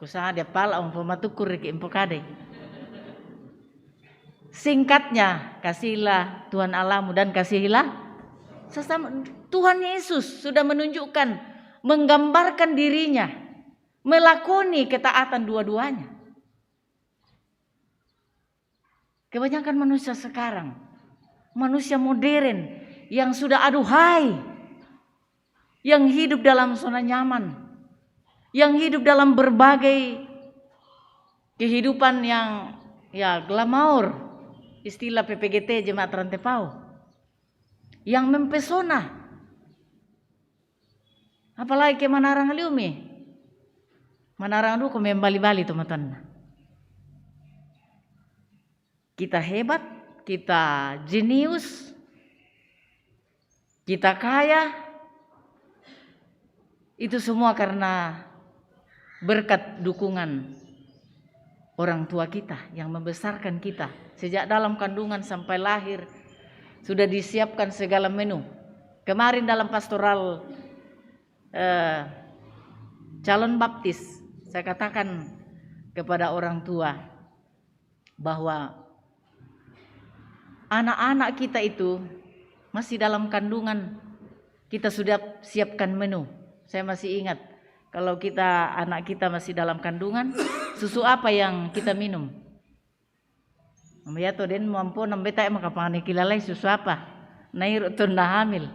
kusaha dia pala umpamatukur ke impokade. Singkatnya, kasihilah Tuhan Allahmu dan kasihilah sesama. Tuhan Yesus sudah menunjukkan, menggambarkan dirinya melakoni ketaatan dua-duanya. Kebanyakan manusia sekarang, manusia modern yang sudah aduhai, yang hidup dalam zona nyaman, yang hidup dalam berbagai kehidupan yang glamour, istilah PPGT Jemaat Rantepau, yang mempesona. Apalagi ke Manarang Liumi, Manarang Duko membali-bali teman-teman. Kita hebat, kita jenius, kita kaya, itu semua karena berkat dukungan orang tua kita yang membesarkan kita sejak dalam kandungan sampai lahir. Sudah disiapkan segala menu. Kemarin dalam pastoral calon baptis, saya katakan kepada orang tua bahwa anak-anak kita itu masih dalam kandungan, kita sudah siapkan menu. Saya masih ingat, kalau anak kita masih dalam kandungan, susu apa yang kita minum? Mamaya to den mampu nambeta makapangani kilalay susu apa? Nair to na hamil.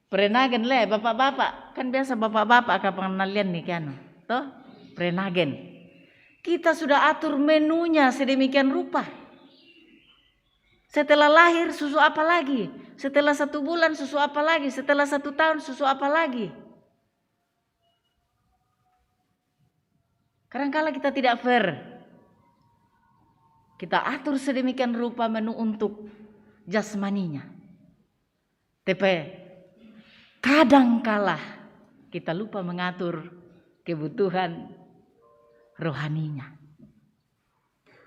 Prenagen le bapak-bapak, kan biasa bapak-bapak kapangnalian nih kan. Toh, prenagen. Kita sudah atur menunya sedemikian rupa. Setelah lahir susu apa lagi? Setelah 1 bulan susu apa lagi? Setelah 1 tahun susu apa lagi? Kadang-kala kita tidak fair. Kita atur sedemikian rupa menu untuk jasmaninya. Tapi kadang-kala kita lupa mengatur kebutuhan rohaninya.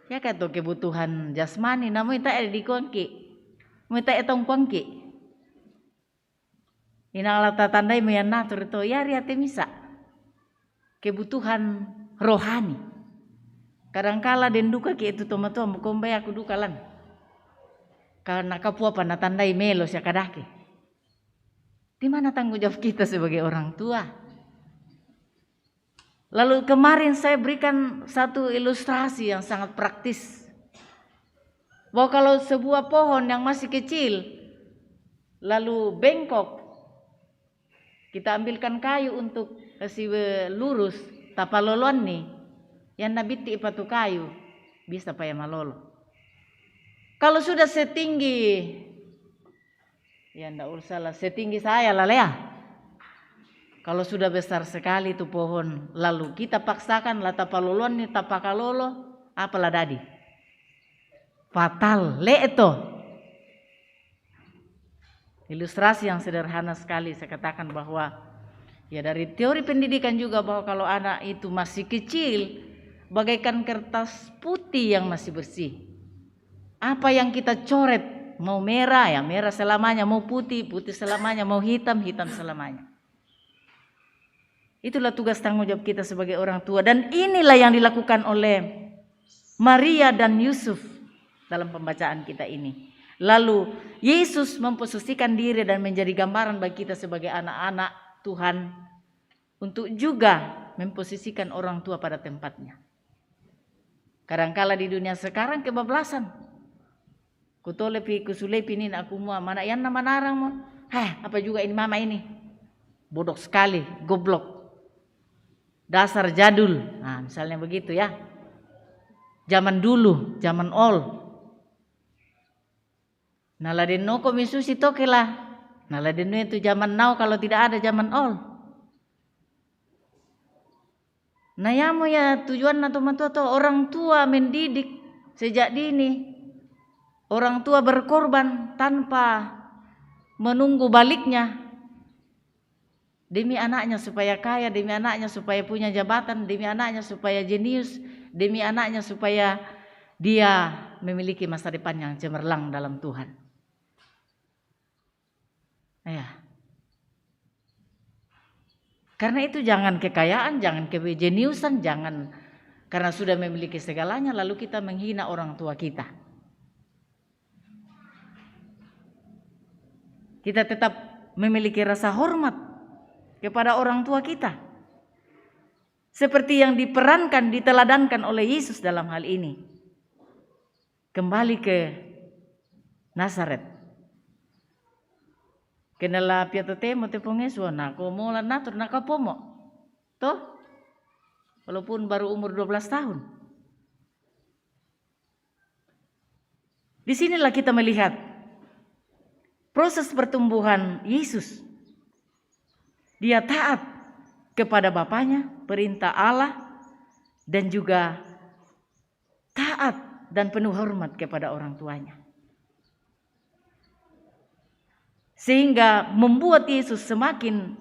Ya kata kebutuhan jasmani namun tak ada di kuangki. Mita etong kuangki. Inala tatandai meyanatur itu ya riate misa. Kebutuhan rohani. Kadangkala den duka ki itu tomato mukombe aku dukalan. Karena kapua panatandai melo sia kadake. Di mana tanggung jawab kita sebagai orang tua? Lalu kemarin saya berikan satu ilustrasi yang sangat praktis. Bahwa kalau sebuah pohon yang masih kecil lalu bengkok, kita ambilkan kayu untuk kasih lurus, tapalolon nih. Yang nabiti ipatu kayu bisa paya malolo. Kalau sudah setinggi Ya ndak usah lah, setinggi saya lah ya. Kalau sudah besar sekali itu pohon, lalu kita paksakan lah tapalolon ni tapakalolo, apalah dadi? Fatal, le itu. Ilustrasi yang sederhana sekali saya katakan bahwa ya dari teori pendidikan juga bahwa kalau anak itu masih kecil bagaikan kertas putih yang masih bersih. Apa yang kita coret, mau merah ya merah selamanya, mau putih putih selamanya, mau hitam hitam selamanya. Itulah tugas tanggung jawab kita sebagai orang tua, dan inilah yang dilakukan oleh Maria dan Yusuf dalam pembacaan kita ini. Lalu Yesus memposisikan diri dan menjadi gambaran bagi kita sebagai anak-anak Tuhan untuk juga memposisikan orang tua pada tempatnya. Kadangkala di dunia sekarang kebablasan. Kutolepi kusulepi ini aku mau mana yang nama narang mo. Apa juga ini mama ini? Bodoh sekali, goblok. Dasar jadul. Nah, misalnya begitu ya. Zaman dulu, zaman ol. Naladeno ko misusi tokelah. Naladeno itu zaman now kalau tidak ada zaman ol. Nah ya mo ya tujuan atau matu orang tua mendidik sejak dini. Orang tua berkorban tanpa menunggu baliknya. Demi anaknya supaya kaya, demi anaknya supaya punya jabatan, demi anaknya supaya jenius, demi anaknya supaya dia memiliki masa depan yang cemerlang dalam Tuhan. Ya. Karena itu jangan kekayaan, jangan kejeniusan, jangan karena sudah memiliki segalanya lalu kita menghina orang tua kita. Kita tetap memiliki rasa hormat kepada orang tua kita. Seperti yang diperankan, diteladankan oleh Yesus dalam hal ini. Kembali ke Nazaret. Kenala piato temo te pongeso na ko mola natur na kapomo. Toh? Walaupun baru umur 12 tahun. Di sinilah kita melihat proses pertumbuhan Yesus. Dia taat kepada Bapaknya, perintah Allah, dan juga taat dan penuh hormat kepada orang tuanya. Sehingga membuat Yesus semakin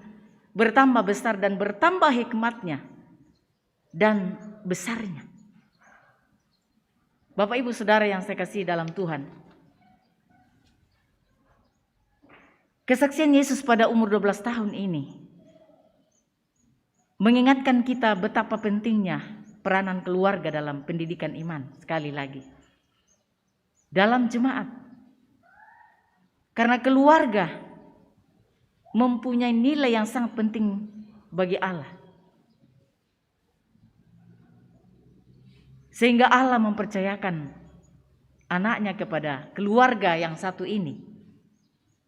bertambah besar dan bertambah hikmatnya dan besarnya. Bapak Ibu Saudara yang saya kasih dalam Tuhan, kesaksian Yesus pada umur 12 tahun ini mengingatkan kita betapa pentingnya peranan keluarga dalam pendidikan iman, sekali lagi. Dalam jemaat. Karena keluarga mempunyai nilai yang sangat penting bagi Allah. Sehingga Allah mempercayakan anaknya kepada keluarga yang satu ini.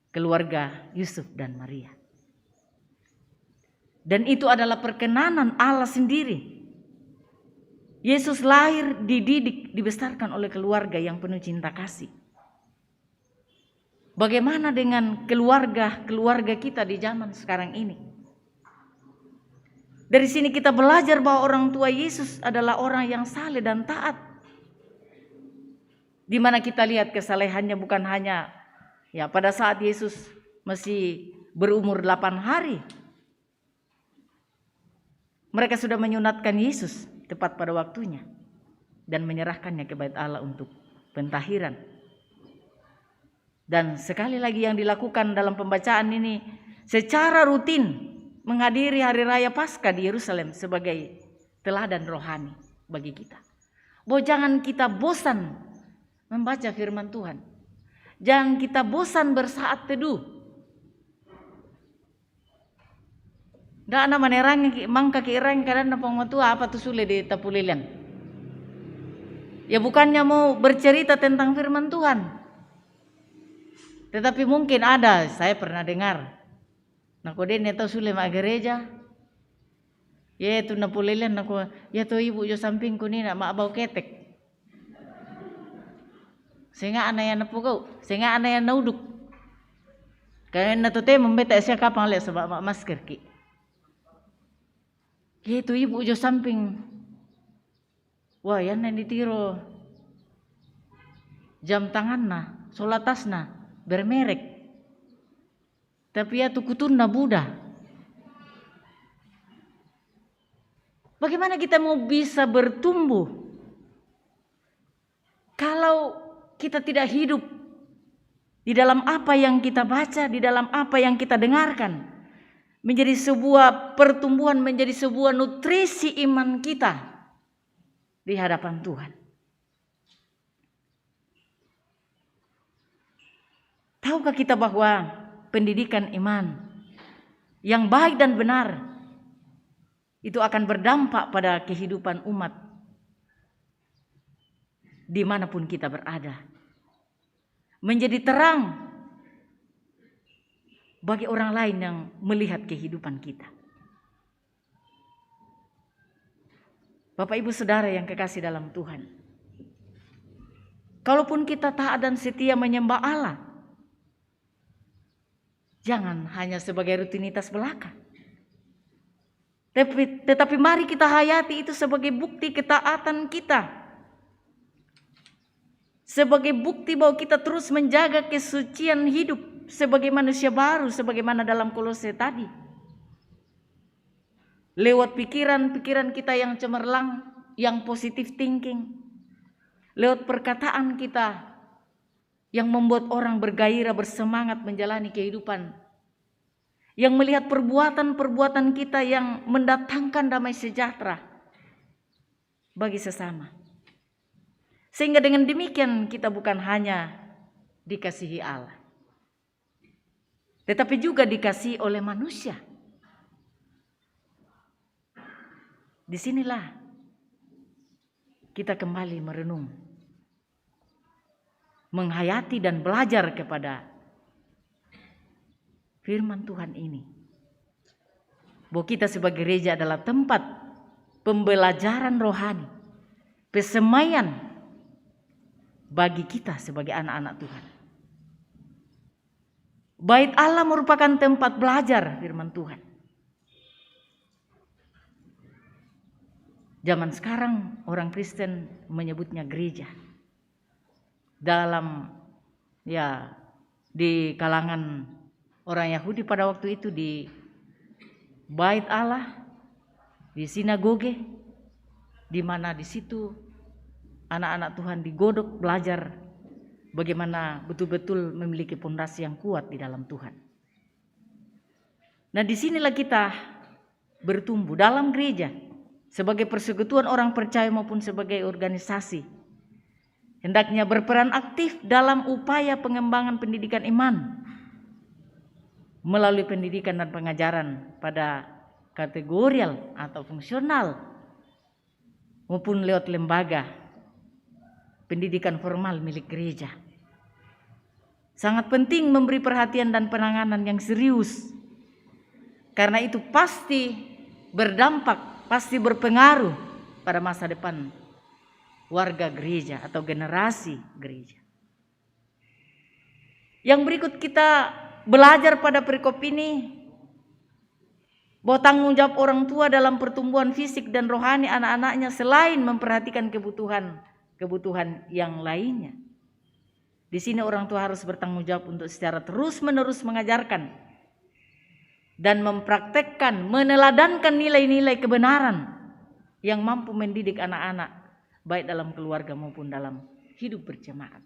Keluarga Yusuf dan Maria. Dan itu adalah perkenanan Allah sendiri. Yesus lahir, dididik, dibesarkan oleh keluarga yang penuh cinta kasih. Bagaimana dengan keluarga kita di zaman sekarang ini? Dari sini kita belajar bahwa orang tua Yesus adalah orang yang saleh dan taat. Di mana kita lihat kesalehannya bukan hanya ya pada saat Yesus masih berumur 8 hari. Mereka sudah menyunatkan Yesus tepat pada waktunya dan menyerahkannya ke bait Allah untuk pentahiran. Dan sekali lagi yang dilakukan dalam pembacaan ini secara rutin menghadiri hari raya Paskah di Yerusalem sebagai teladan rohani bagi kita. Bahwa jangan kita bosan membaca firman Tuhan. Jangan kita bosan bersaat teduh. Dak na manerang mangka kirang kadang na pangmatua apa tuh sule di tapulilan. Ya bukannya mau bercerita tentang firman Tuhan. Tetapi mungkin ada, saya pernah dengar. Nako den eta sule ma gereja. Ya itu napulilan nako ya to ibu yo sampingku ni nak mak bau ketek. Sehingga ana yang napugau, sehingga ana yang nauduk. Kaya na to te membeta siya kapang le sebab masker ki. Itu ibu jo samping. Wah, yan na ditiro. Jam tangan na, solatas na, bermerek. Tapi ya tukutun na Buddha. Bagaimana kita mau bisa bertumbuh kalau kita tidak hidup di dalam apa yang kita baca, di dalam apa yang kita dengarkan, menjadi sebuah pertumbuhan, menjadi sebuah nutrisi iman kita di hadapan Tuhan. Tahukah kita bahwa pendidikan iman yang baik dan benar itu akan berdampak pada kehidupan umat dimanapun kita berada, menjadi terang bagi orang lain yang melihat kehidupan kita. Bapak Ibu Saudara yang kekasih dalam Tuhan, kalaupun kita taat dan setia menyembah Allah, jangan hanya sebagai rutinitas belaka, tetapi mari kita hayati itu sebagai bukti ketaatan kita, sebagai bukti bahwa kita terus menjaga kesucian hidup sebagai manusia baru, sebagaimana dalam Kolose tadi. Lewat pikiran-pikiran kita yang cemerlang, yang positive thinking, lewat perkataan kita yang membuat orang bergairah, bersemangat menjalani kehidupan, yang melihat perbuatan-perbuatan kita yang mendatangkan damai sejahtera bagi sesama. Sehingga dengan demikian kita bukan hanya dikasihi Allah, tetapi juga dikasihi oleh manusia. Disinilah kita kembali merenung, menghayati dan belajar kepada firman Tuhan ini, bahwa kita sebagai gereja adalah tempat pembelajaran rohani, pesemaian bagi kita sebagai anak-anak Tuhan. Bait Allah merupakan tempat belajar firman Tuhan. Zaman sekarang orang Kristen menyebutnya gereja. Dalam di kalangan orang Yahudi pada waktu itu di bait Allah, di sinagoge, di mana di situ anak-anak Tuhan digodok belajar bagaimana betul-betul memiliki pondasi yang kuat di dalam Tuhan. Nah, disinilah kita bertumbuh dalam gereja sebagai persekutuan orang percaya maupun sebagai organisasi. Hendaknya berperan aktif dalam upaya pengembangan pendidikan iman melalui pendidikan dan pengajaran pada kategorial atau fungsional maupun lewat lembaga pendidikan formal milik gereja. Sangat penting memberi perhatian dan penanganan yang serius, karena itu pasti berdampak, pasti berpengaruh pada masa depan warga gereja atau generasi gereja. Yang berikut kita belajar pada perikop ini, bahwa tanggung jawab orang tua dalam pertumbuhan fisik dan rohani anak-anaknya selain memperhatikan kebutuhan yang lainnya. Di sini orang tua harus bertanggung jawab untuk secara terus-menerus mengajarkan dan mempraktekkan, meneladankan nilai-nilai kebenaran yang mampu mendidik anak-anak baik dalam keluarga maupun dalam hidup berjemaat.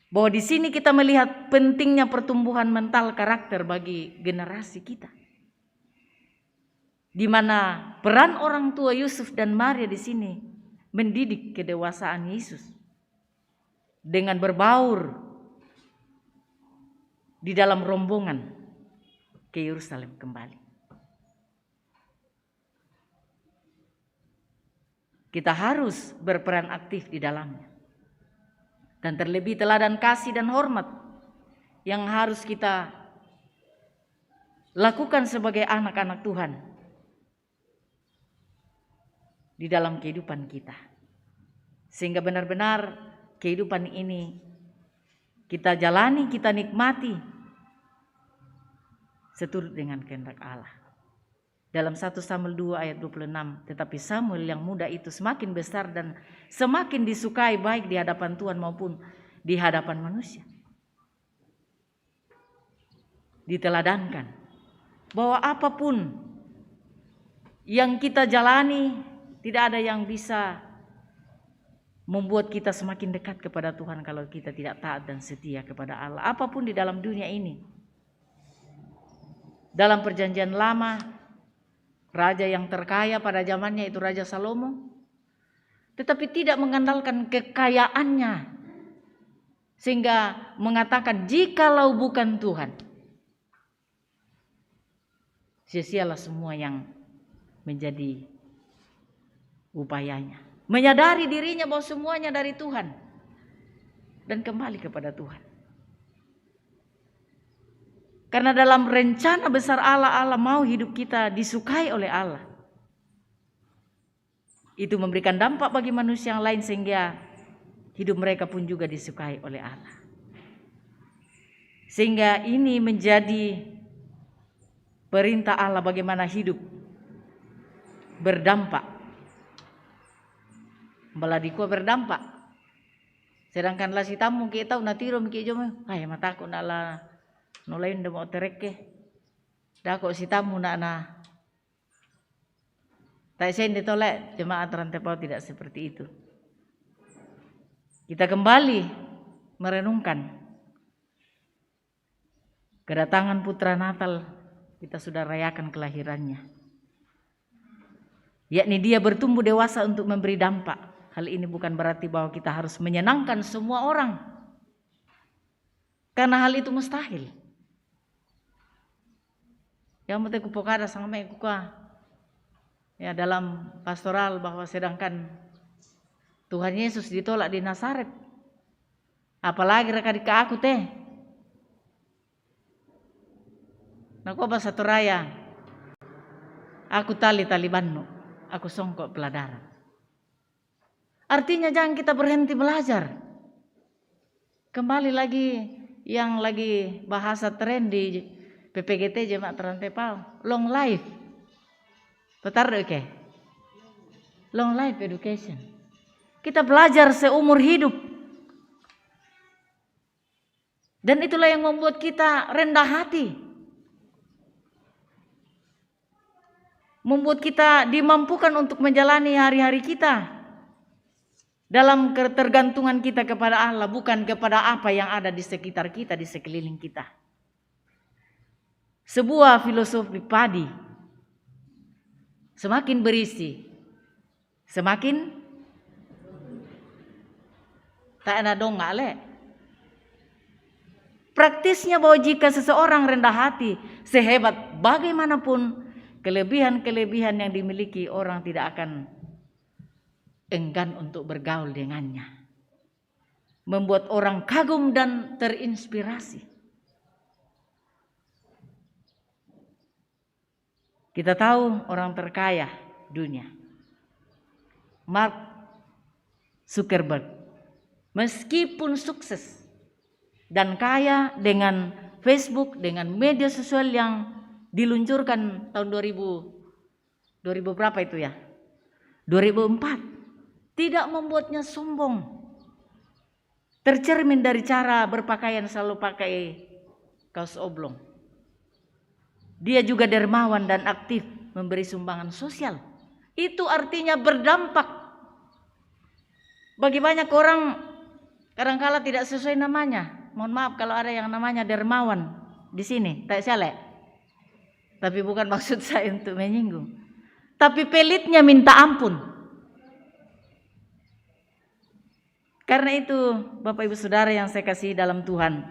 Bahwa di sini kita melihat pentingnya pertumbuhan mental karakter bagi generasi kita, di mana peran orang tua Yusuf dan Maria di sini mendidik kedewasaan Yesus dengan berbaur di dalam rombongan ke Yerusalem kembali. Kita harus berperan aktif di dalamnya. Dan terlebih teladan kasih dan hormat yang harus kita lakukan sebagai anak-anak Tuhan di dalam kehidupan kita. Sehingga benar-benar kehidupan ini kita jalani, kita nikmati seturut dengan kehendak Allah. Dalam 1 Samuel 2 ayat 26, tetapi Samuel yang muda itu semakin besar dan semakin disukai baik di hadapan Tuhan maupun di hadapan manusia. Diteladankan bahwa apapun yang kita jalani, tidak ada yang bisa membuat kita semakin dekat kepada Tuhan kalau kita tidak taat dan setia kepada Allah. Apapun di dalam dunia ini. Dalam perjanjian lama, raja yang terkaya pada zamannya itu Raja Salomo, tetapi tidak mengandalkan kekayaannya, sehingga mengatakan jikalau bukan Tuhan, sia-sialah semua yang menjadi upayanya. Menyadari dirinya bahwa semuanya dari Tuhan dan kembali kepada Tuhan. Karena dalam rencana besar Allah mau hidup kita disukai oleh Allah. Itu memberikan dampak bagi manusia yang lain sehingga hidup mereka pun juga disukai oleh Allah. Sehingga ini menjadi perintah Allah bagaimana hidup berdampak. Baladiko berdampak. Sedangkan lah si tamu kita natiro mikir jom, ay mataku nala nolain demo tereke. Dako si tamu na tak sen ditolak. Jemaat Rantepau tidak seperti itu. Kita kembali merenungkan kedatangan putra Natal. Kita sudah rayakan kelahirannya, yakni dia bertumbuh dewasa untuk memberi dampak. Hal ini bukan berarti bahwa kita harus menyenangkan semua orang, karena hal itu mustahil. Yang penting kupokada sama kuka ya dalam pastoral bahwa sedangkan Tuhan Yesus ditolak di Nazaret, apalagi reka aku teh. Naku bahasa Toraya, aku tali bannu, aku songkok peladaran. Artinya jangan kita berhenti belajar. Kembali lagi yang lagi bahasa tren di PPGT Jemaat Rantepau, long life. Betar oke? Long life education. Kita belajar seumur hidup. Dan itulah yang membuat kita rendah hati. Membuat kita dimampukan untuk menjalani hari-hari kita dalam ketergantungan kita kepada Allah, bukan kepada apa yang ada di sekitar kita, di sekeliling kita. Sebuah filosofi padi semakin berisi, semakin tak ada dongak le. Praktisnya bahwa jika seseorang rendah hati, sehebat bagaimanapun kelebihan-kelebihan yang dimiliki, orang tidak akan enggan untuk bergaul dengannya. Membuat orang kagum dan terinspirasi. Kita tahu orang terkaya dunia, Mark Zuckerberg, meskipun sukses dan kaya dengan Facebook, dengan media sosial yang diluncurkan tahun 2000 berapa itu ya? 2004. Tidak membuatnya sombong. Tercermin dari cara berpakaian, selalu pakai kaos oblong. Dia juga dermawan dan aktif memberi sumbangan sosial. Itu artinya berdampak. Bagi banyak orang kadangkala tidak sesuai namanya. Mohon maaf kalau ada yang namanya dermawan di sini, tak salah. Tapi bukan maksud saya untuk menyinggung. Tapi pelitnya minta ampun. Karena itu Bapak Ibu Saudara yang saya kasih dalam Tuhan,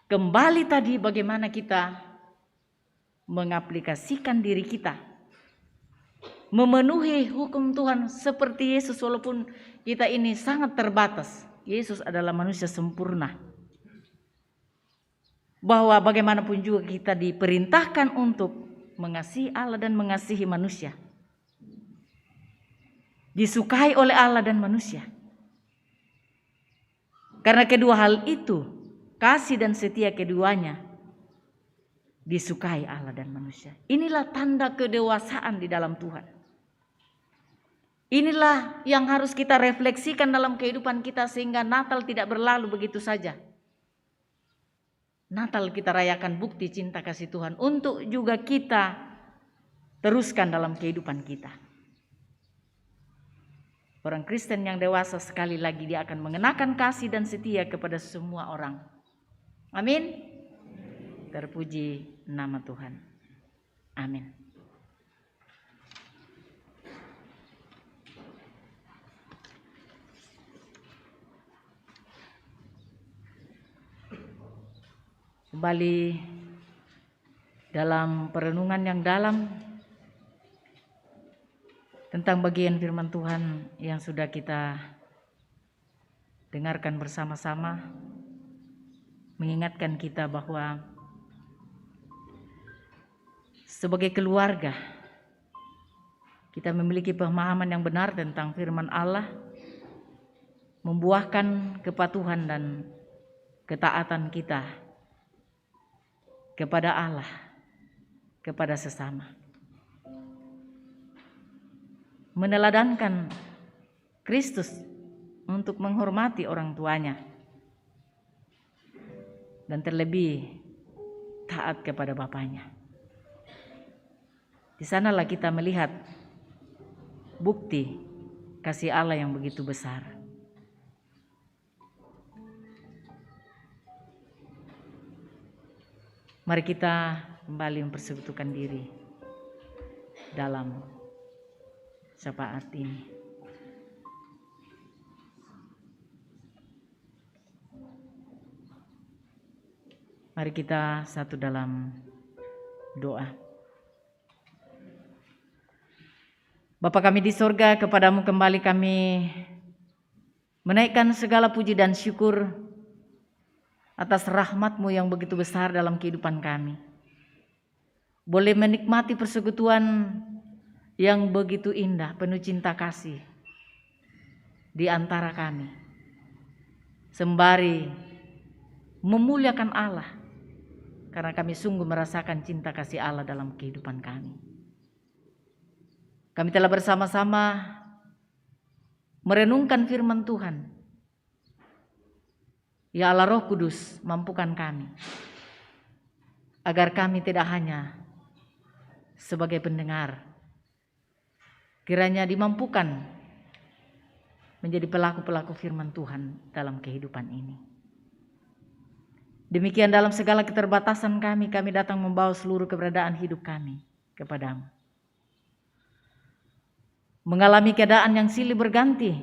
kembali tadi bagaimana kita mengaplikasikan diri kita, memenuhi hukum Tuhan seperti Yesus, walaupun kita ini sangat terbatas. Yesus adalah manusia sempurna. Bahwa bagaimanapun juga kita diperintahkan untuk mengasihi Allah dan mengasihi manusia. Disukai oleh Allah dan manusia. Karena kedua hal itu, kasih dan setia keduanya, disukai Allah dan manusia. Inilah tanda kedewasaan di dalam Tuhan. Inilah yang harus kita refleksikan dalam kehidupan kita sehingga Natal tidak berlalu begitu saja. Natal kita rayakan bukti cinta kasih Tuhan untuk juga kita teruskan dalam kehidupan kita. Orang Kristen yang dewasa sekali lagi dia akan mengenakan kasih dan setia kepada semua orang. Amin. Terpuji nama Tuhan. Amin. Kembali dalam perenungan yang dalam tentang bagian firman Tuhan yang sudah kita dengarkan bersama-sama, mengingatkan kita bahwa sebagai keluarga kita memiliki pemahaman yang benar tentang firman Allah, membuahkan kepatuhan dan ketaatan kita kepada Allah, kepada sesama. Meneladankan Kristus untuk menghormati orang tuanya dan terlebih taat kepada bapaknya. Di sanalah kita melihat bukti kasih Allah yang begitu besar. Mari kita kembali mempersekutukan diri dalam syafaat ini. Mari kita satu dalam doa. Bapa kami di sorga, kepadamu kembali kami menaikkan segala puji dan syukur atas rahmat-Mu yang begitu besar dalam kehidupan kami. Boleh menikmati persekutuan yang begitu indah, penuh cinta kasih di antara kami, sembari memuliakan Allah, karena kami sungguh merasakan cinta kasih Allah dalam kehidupan kami. Kami telah bersama-sama merenungkan firman Tuhan. Ya Allah Roh Kudus, mampukan kami agar kami tidak hanya sebagai pendengar, kiranya dimampukan menjadi pelaku-pelaku firman Tuhan dalam kehidupan ini. Demikian dalam segala keterbatasan kami datang membawa seluruh keberadaan hidup kami kepadamu. Mengalami keadaan yang silih berganti,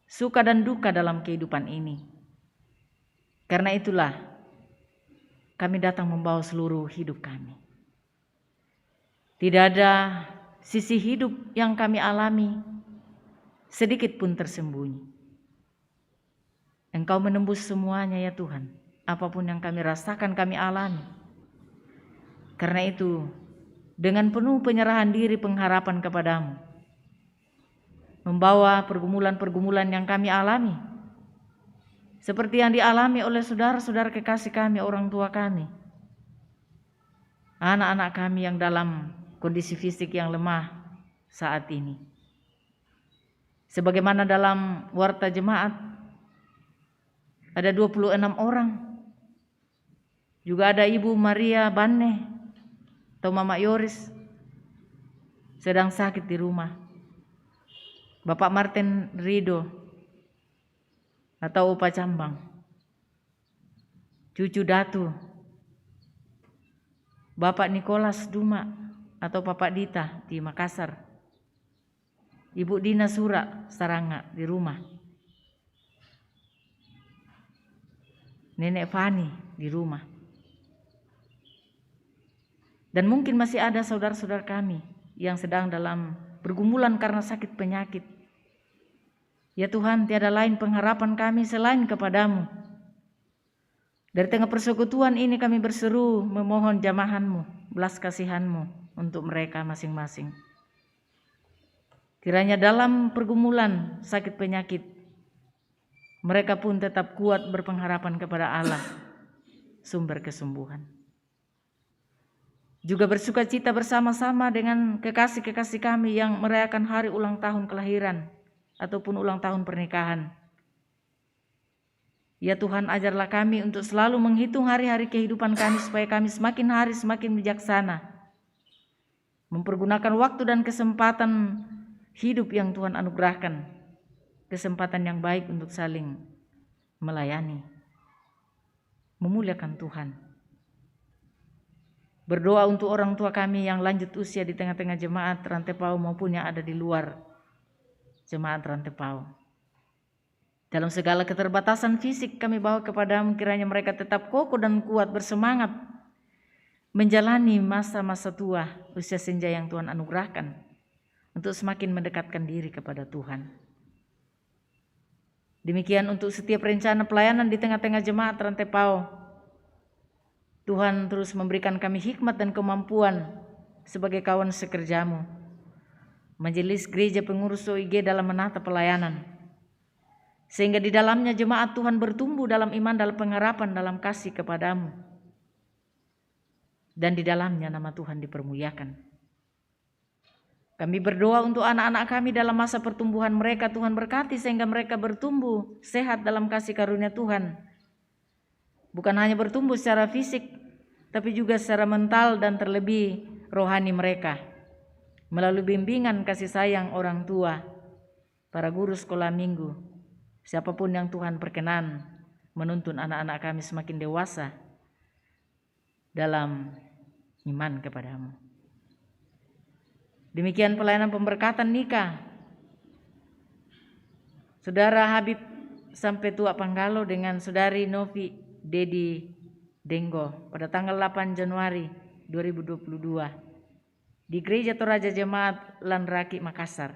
suka dan duka dalam kehidupan ini. Karena itulah kami datang membawa seluruh hidup kami. Tidak ada sisi hidup yang kami alami sedikit pun tersembunyi. Engkau menembus semuanya ya Tuhan, apapun yang kami rasakan kami alami. Karena itu dengan penuh penyerahan diri pengharapan kepadamu, membawa pergumulan-pergumulan yang kami alami, seperti yang dialami oleh saudara-saudara kekasih kami, orang tua kami, anak-anak kami yang dalam kondisi fisik yang lemah saat ini. Sebagaimana dalam warta jemaat ada 26 orang, juga ada Ibu Maria Banne atau Mama Yoris sedang sakit di rumah. Bapak Martin Rido atau Opa Cambang, cucu Datu, Bapak Nikolas Duma atau Bapak Dita di Makassar, Ibu Dina Sura Saranga di rumah, Nenek Fani di rumah, dan mungkin masih ada saudara-saudara kami yang sedang dalam pergumulan karena sakit penyakit. Ya Tuhan, tiada lain pengharapan kami selain kepadamu. Dari tengah persekutuan ini kami berseru memohon jamahan-Mu, belas kasihan-Mu untuk mereka masing-masing. Kiranya dalam pergumulan sakit penyakit, mereka pun tetap kuat berpengharapan kepada Allah, sumber kesembuhan. Juga bersuka cita bersama-sama dengan kekasih-kekasih kami yang merayakan hari ulang tahun kelahiran ataupun ulang tahun pernikahan. Ya Tuhan, ajarlah kami untuk selalu menghitung hari-hari kehidupan kami supaya kami semakin hari semakin bijaksana, mempergunakan waktu dan kesempatan hidup yang Tuhan anugerahkan, kesempatan yang baik untuk saling melayani, memuliakan Tuhan. Berdoa untuk orang tua kami yang lanjut usia di tengah-tengah jemaat Rantepau maupun yang ada di luar jemaat Rantepau. Dalam segala keterbatasan fisik kami bawa kepadamu, kiranya mereka tetap kokoh dan kuat bersemangat menjalani masa-masa tua usia senja yang Tuhan anugerahkan untuk semakin mendekatkan diri kepada Tuhan. Demikian untuk setiap rencana pelayanan di tengah-tengah jemaat Rantepau. Tuhan terus memberikan kami hikmat dan kemampuan sebagai kawan sekerjamu, majelis gereja pengurus OIG dalam menata pelayanan, sehingga di dalamnya jemaat Tuhan bertumbuh dalam iman, dalam pengharapan, dalam kasih kepadamu, dan di dalamnya nama Tuhan dipermuliakan. Kami berdoa untuk anak-anak kami dalam masa pertumbuhan mereka, Tuhan berkati sehingga mereka bertumbuh sehat dalam kasih karunia Tuhan. Bukan hanya bertumbuh secara fisik, tapi juga secara mental dan terlebih rohani mereka, melalui bimbingan kasih sayang orang tua, para guru sekolah minggu, siapapun yang Tuhan perkenan menuntun anak-anak kami semakin dewasa dalam iman kepadamu. Demikian pelayanan pemberkatan nikah Saudara Habib sampai tua Panggalo dengan Saudari Novi Dedi Denggo pada tanggal 8 Januari 2022 di Gereja Toraja Jemaat Lanraki Makassar.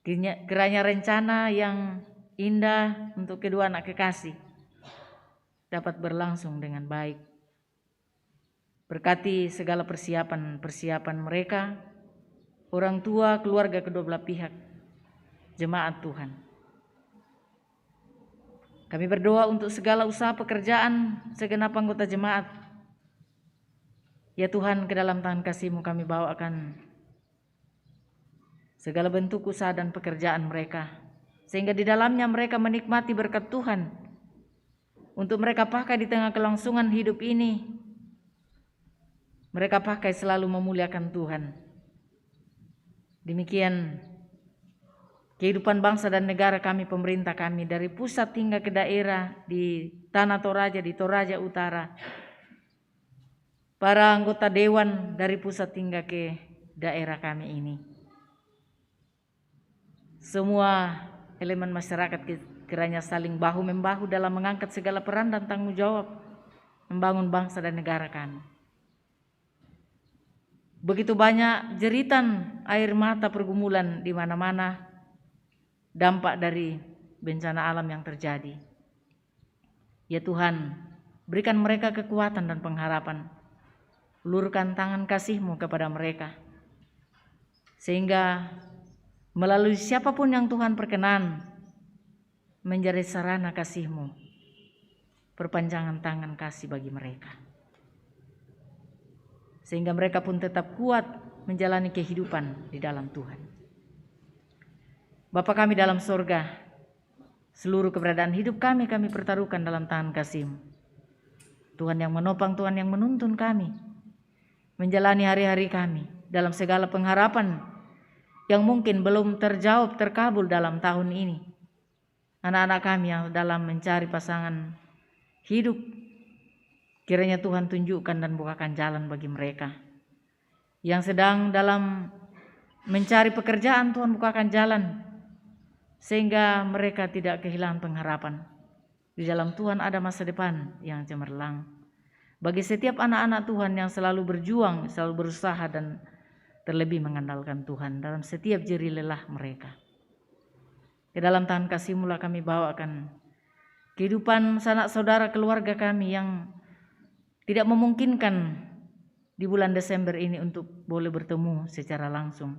Kiranya rencana yang indah untuk kedua anak kekasih dapat berlangsung dengan baik. Berkati segala persiapan mereka, orang tua, keluarga kedua belah pihak, jemaat Tuhan. Kami berdoa untuk segala usaha pekerjaan segenap anggota jemaat. Ya Tuhan, ke dalam tangan kasih-Mu kami bawakan segala bentuk usaha dan pekerjaan mereka, sehingga di dalamnya mereka menikmati berkat Tuhan untuk mereka pakai di tengah kelangsungan hidup ini. Mereka pakai selalu memuliakan Tuhan. Demikian kehidupan bangsa dan negara kami, pemerintah kami, dari pusat hingga ke daerah di Tanah Toraja, di Toraja Utara. Para anggota dewan dari pusat hingga ke daerah kami ini. Semua elemen masyarakat kiranya saling bahu-membahu dalam mengangkat segala peran dan tanggung jawab membangun bangsa dan negara kami. Begitu banyak jeritan air mata pergumulan di mana-mana, dampak dari bencana alam yang terjadi. Ya Tuhan, berikan mereka kekuatan dan pengharapan. Ulurkan tangan kasih-Mu kepada mereka, sehingga melalui siapapun yang Tuhan perkenan menjadi sarana kasih-Mu, perpanjangan tangan kasih bagi mereka, sehingga mereka pun tetap kuat menjalani kehidupan di dalam Tuhan. Bapa kami dalam sorga, seluruh keberadaan hidup kami pertaruhkan dalam tangan kasih-Mu. Tuhan yang menopang, Tuhan yang menuntun kami menjalani hari-hari kami dalam segala pengharapan yang mungkin belum terjawab, terkabul dalam tahun ini. Anak-anak kami yang dalam mencari pasangan hidup, kiranya Tuhan tunjukkan dan bukakan jalan bagi mereka. Yang sedang dalam mencari pekerjaan, Tuhan bukakan jalan, sehingga mereka tidak kehilangan pengharapan. Di dalam Tuhan ada masa depan yang cemerlang. Bagi setiap anak-anak Tuhan yang selalu berjuang, selalu berusaha dan terlebih mengandalkan Tuhan dalam setiap jerih lelah mereka. Ke dalam tangan kasih-Mu lah kami bawakan kehidupan sanak saudara keluarga kami yang tidak memungkinkan di bulan Desember ini untuk boleh bertemu secara langsung.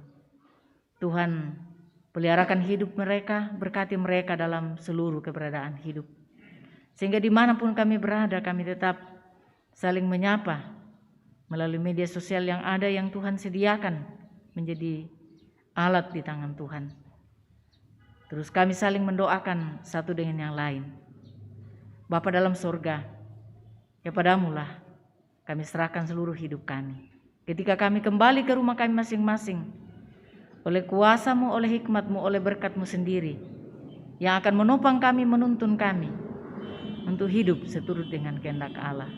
Tuhan, Peliharakan hidup mereka, berkati mereka dalam seluruh keberadaan hidup. Sehingga dimanapun kami berada, kami tetap saling menyapa melalui media sosial yang ada yang Tuhan sediakan menjadi alat di tangan Tuhan. Terus kami saling mendoakan satu dengan yang lain. Bapa dalam surga, kepadamulah kami serahkan seluruh hidup kami. Ketika kami kembali ke rumah kami masing-masing, oleh kuasa-Mu, oleh hikmat-Mu, oleh berkat-Mu sendiri, yang akan menopang kami, menuntun kami untuk hidup seturut dengan kehendak Allah.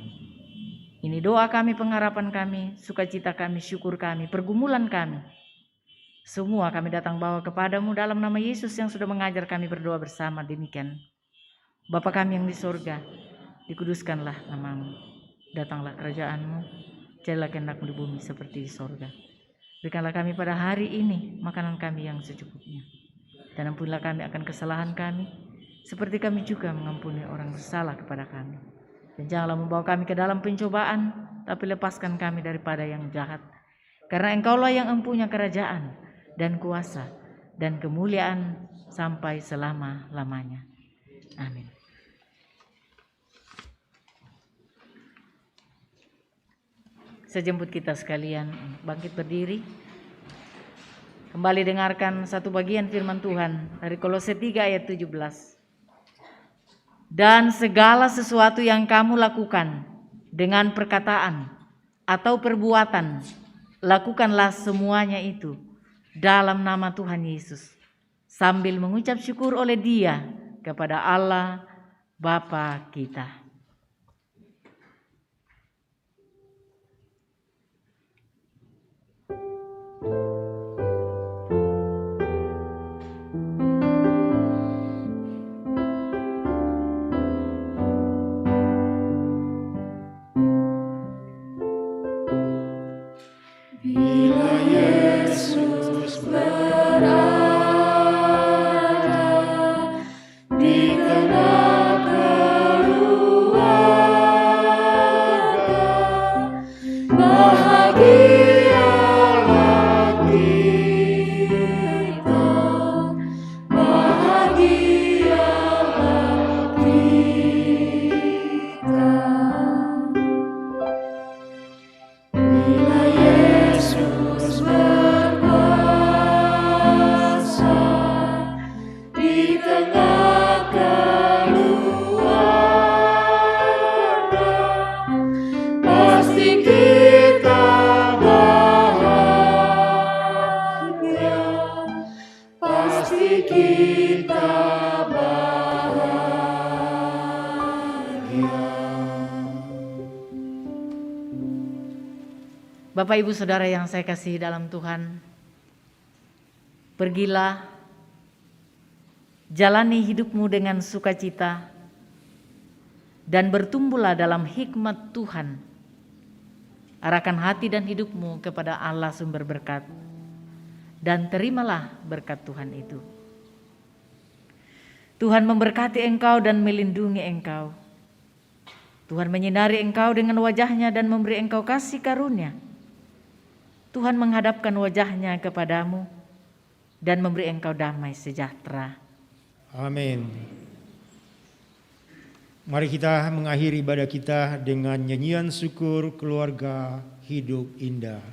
Ini doa kami, pengharapan kami, sukacita kami, syukur kami, pergumulan kami. Semua kami datang bawa kepadamu dalam nama Yesus yang sudah mengajar kami berdoa bersama demikian. Bapa kami yang di surga, dikuduskanlah namamu. Datanglah kerajaan-Mu, jadilah kehendak-Mu di bumi seperti di surga. Berikanlah kami pada hari ini makanan kami yang secukupnya. Dan ampunilah kami akan kesalahan kami, seperti kami juga mengampuni orang bersalah kepada kami. Dan janganlah membawa kami ke dalam pencobaan, tapi lepaskan kami daripada yang jahat. Karena Engkaulah yang mempunyai kerajaan dan kuasa dan kemuliaan sampai selama-lamanya. Amin. Saya jemput kita sekalian bangkit berdiri. Kembali dengarkan satu bagian firman Tuhan dari Kolose 3 ayat 17. Dan segala sesuatu yang kamu lakukan dengan perkataan atau perbuatan, lakukanlah semuanya itu dalam nama Tuhan Yesus, sambil mengucap syukur oleh Dia kepada Allah Bapa kita. Bapak Ibu Saudara yang saya kasihi dalam Tuhan, pergilah, jalani hidupmu dengan sukacita, dan bertumbuhlah dalam hikmat Tuhan. Arahkan hati dan hidupmu kepada Allah sumber berkat, dan terimalah berkat Tuhan itu. Tuhan memberkati engkau dan melindungi engkau. Tuhan menyinari engkau dengan wajah-Nya dan memberi engkau kasih karunia. Tuhan menghadapkan wajah-Nya kepadamu dan memberi engkau damai sejahtera. Amin. Mari kita mengakhiri ibadah kita dengan nyanyian syukur keluarga hidup indah.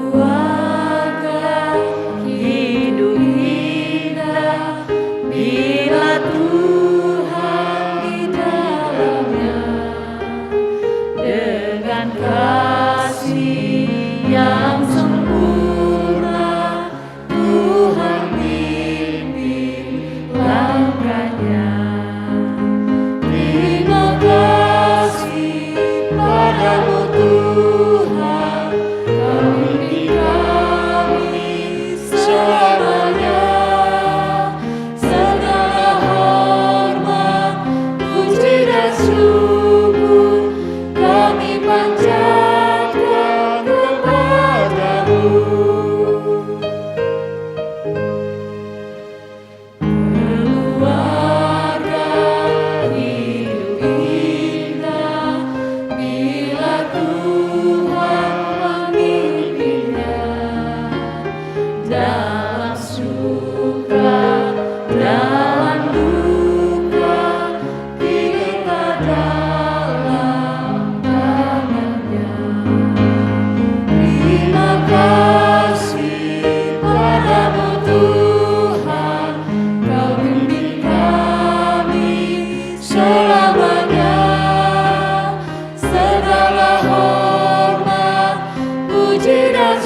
Keluarga hidup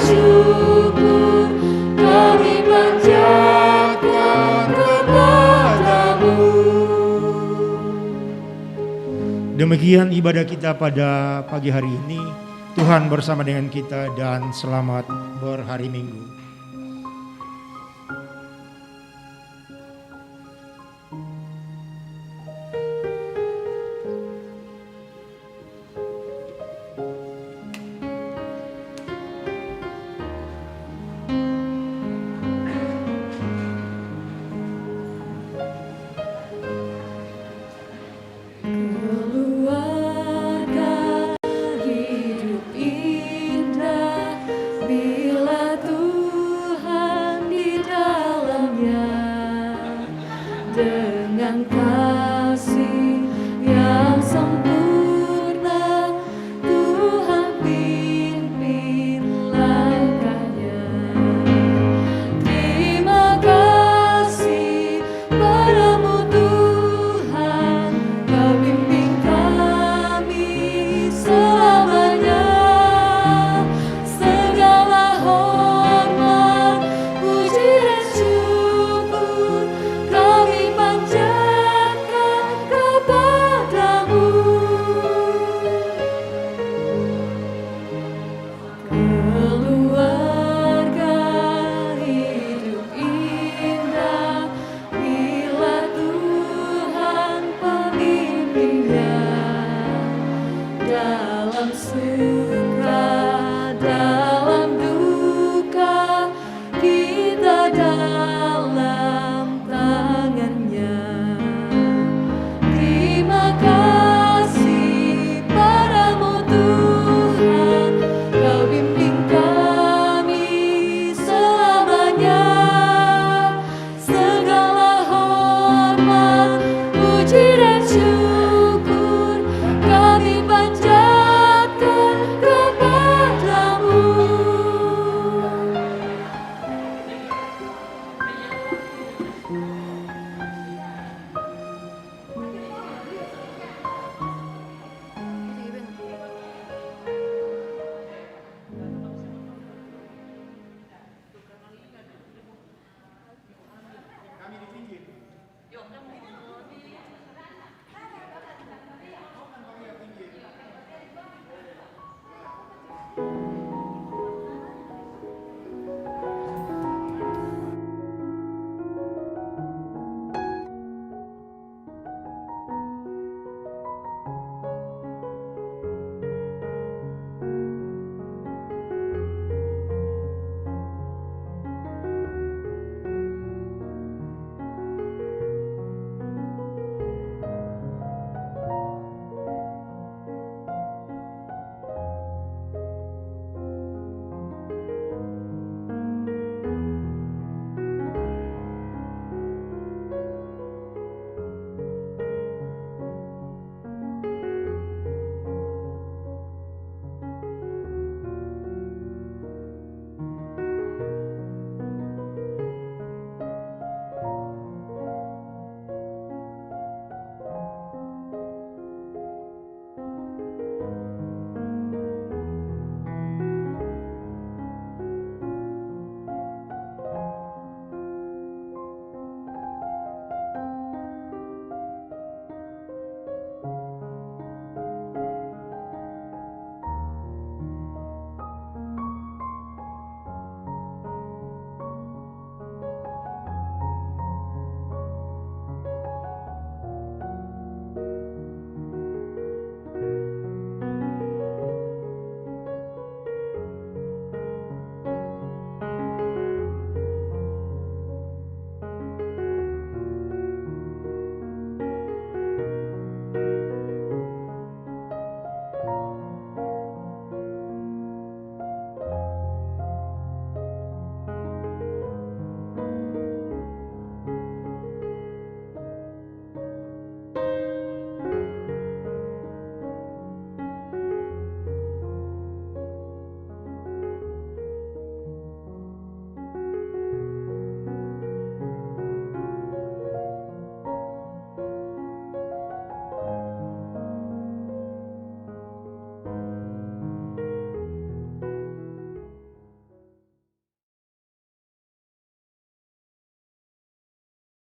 syukur kami panjatkan kepadamu. Demikian ibadah kita pada pagi hari ini. Tuhan bersama dengan kita dan selamat berhari Minggu.